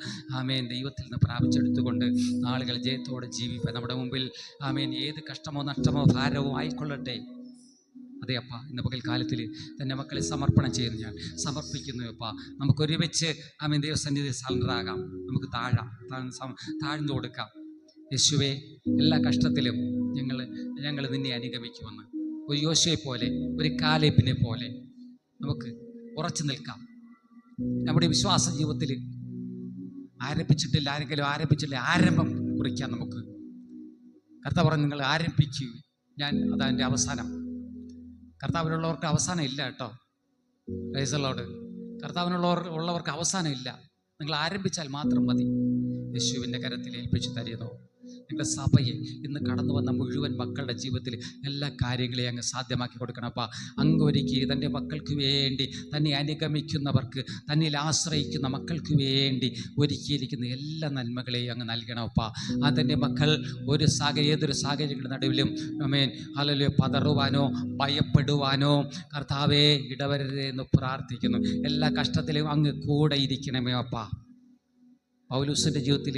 ആമേൻ. ദൈവത്തിൽ നിന്ന് പ്രാപിച്ചെടുത്തുകൊണ്ട് നാളുകൾ ജയത്തോടെ ജീവിപ്പാൻ നമ്മുടെ മുമ്പിൽ ആമേൻ ഏത് കഷ്ടമോ നഷ്ടമോ ഭാരമോ ആയിക്കൊള്ളട്ടെ. അതെ അപ്പ, ഇന്ന് പകൽക്കാലത്തിൽ തന്നെ മക്കളെ സമർപ്പണം ചെയ്യുന്നു, ഞാൻ സമർപ്പിക്കുന്നു അപ്പ. നമുക്കൊരുമിച്ച് ആമേൻ ദൈവസന്നിധി സറണ്ടറാകാം. നമുക്ക് താഴ്ന്നു കൊടുക്കാം. യേശുവേ, എല്ലാ കഷ്ടത്തിലും ഞങ്ങൾ നിന്നെ അനുഗമിക്കുമെന്ന് ഒരു യോശുവയെ പോലെ, ഒരു കാലേബിനെ പോലെ നമുക്ക് ഉറച്ചു നിൽക്കാം. നമ്മുടെ വിശ്വാസ ജീവിതത്തിൽ ആരെങ്കിലും ആരംഭിച്ചിട്ടില്ല, ആരംഭം കുറിക്കാം നമുക്ക്. കർത്താവ് പറഞ്ഞു, നിങ്ങൾ ആരംഭിക്കൂ, അതെൻ്റെ അവസാനം. കർത്താവിനുള്ളവർക്ക് അവസാനം ഇല്ല കേട്ടോ. Price the Lord. കർത്താവിനുള്ളവർക്ക് അവസാനം ഇല്ല. നിങ്ങൾ ആരംഭിച്ചാൽ മാത്രം മതി. യേശുവിൻ്റെ കരത്തിൽ ഏൽപ്പിച്ചു തരുന്നു. ഞങ്ങളുടെ സഭയെ ഇന്ന് കടന്നു വന്ന മുഴുവൻ മക്കളുടെ ജീവിതത്തിൽ എല്ലാ കാര്യങ്ങളെയും അങ്ങ് സാധ്യമാക്കി കൊടുക്കണപ്പാ. അങ്ങ് ഒരുക്കി തൻ്റെ മക്കൾക്ക് വേണ്ടി, തന്നെ അനുഗമിക്കുന്നവർക്ക്, തന്നിൽ ആശ്രയിക്കുന്ന മക്കൾക്ക് വേണ്ടി ഒരുക്കിയിരിക്കുന്ന എല്ലാ നന്മകളെയും അങ്ങ് നൽകണപ്പാ. തൻ്റെ മക്കൾ ഏതൊരു സാഹചര്യങ്ങളുടെ നടുവിലും ആമേൻ ഹല്ലേലൂയ പതറുവാനോ ഭയപ്പെടുവാനോ കർത്താവേ ഇടവരരുതേ എന്ന് പ്രാർത്ഥിക്കുന്നു. എല്ലാ കഷ്ടത്തിലും അങ്ങ് കൂടെ ഇരിക്കണമേ അപ്പാ. പൗലോസിൻ്റെ ജീവിതത്തിൽ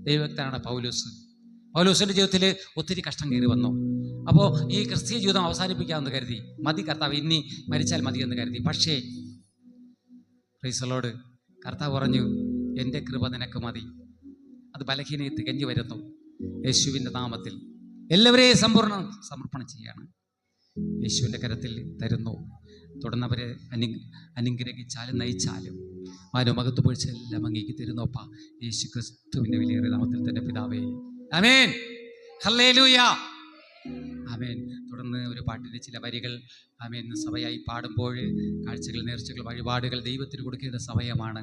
ദൈവഭക്തനാണ് പൗലോസിൻ്റെ ജീവിതത്തിൽ ഒത്തിരി കഷ്ടം കയറി വന്നു. അപ്പോൾ ഈ ക്രിസ്തീയ ജീവിതം അവസാനിപ്പിക്കാമെന്ന് കരുതി, മതി കർത്താവ്, ഇനി മരിച്ചാൽ മതി എന്ന് കരുതി. പക്ഷേ പ്രൈസ് ദി ലോർഡ്, കർത്താവ് പറഞ്ഞു, എൻ്റെ കൃപ നിനക്ക് മതി. അത് ബലഹീനതയിൽ തികഞ്ഞു വരുന്നു. യേശുവിൻ്റെ നാമത്തിൽ എല്ലാവരെയും സമർപ്പണം ചെയ്യാണ്. യേശുവിൻ്റെ കരത്തിൽ തരുന്നു. തുടർന്ന് അവരെ അനുഗ്രഹിച്ചാലും നയിച്ചാലും മകത്ത് പൊഴിച്ച് എല്ലാം അങ്ങേക്ക് തരുന്നോപ്പാ. യേശു ക്രിസ്തുവിൻ്റെ വിലയേറിയ നാമത്തിൽ തന്നെ പിതാവേ, ആമേൻ, ഹല്ലേലൂയ, ആമേൻ. തുടർന്ന് ഒരു പാട്ടിൻ്റെ ചില വരികൾ ആമേൻ സഭയായി പാടുമ്പോൾ കാഴ്ചകൾ, നേർച്ചകൾ, വഴിപാടുകൾ ദൈവത്തിന് കൊടുക്കേണ്ട സമയമാണ്.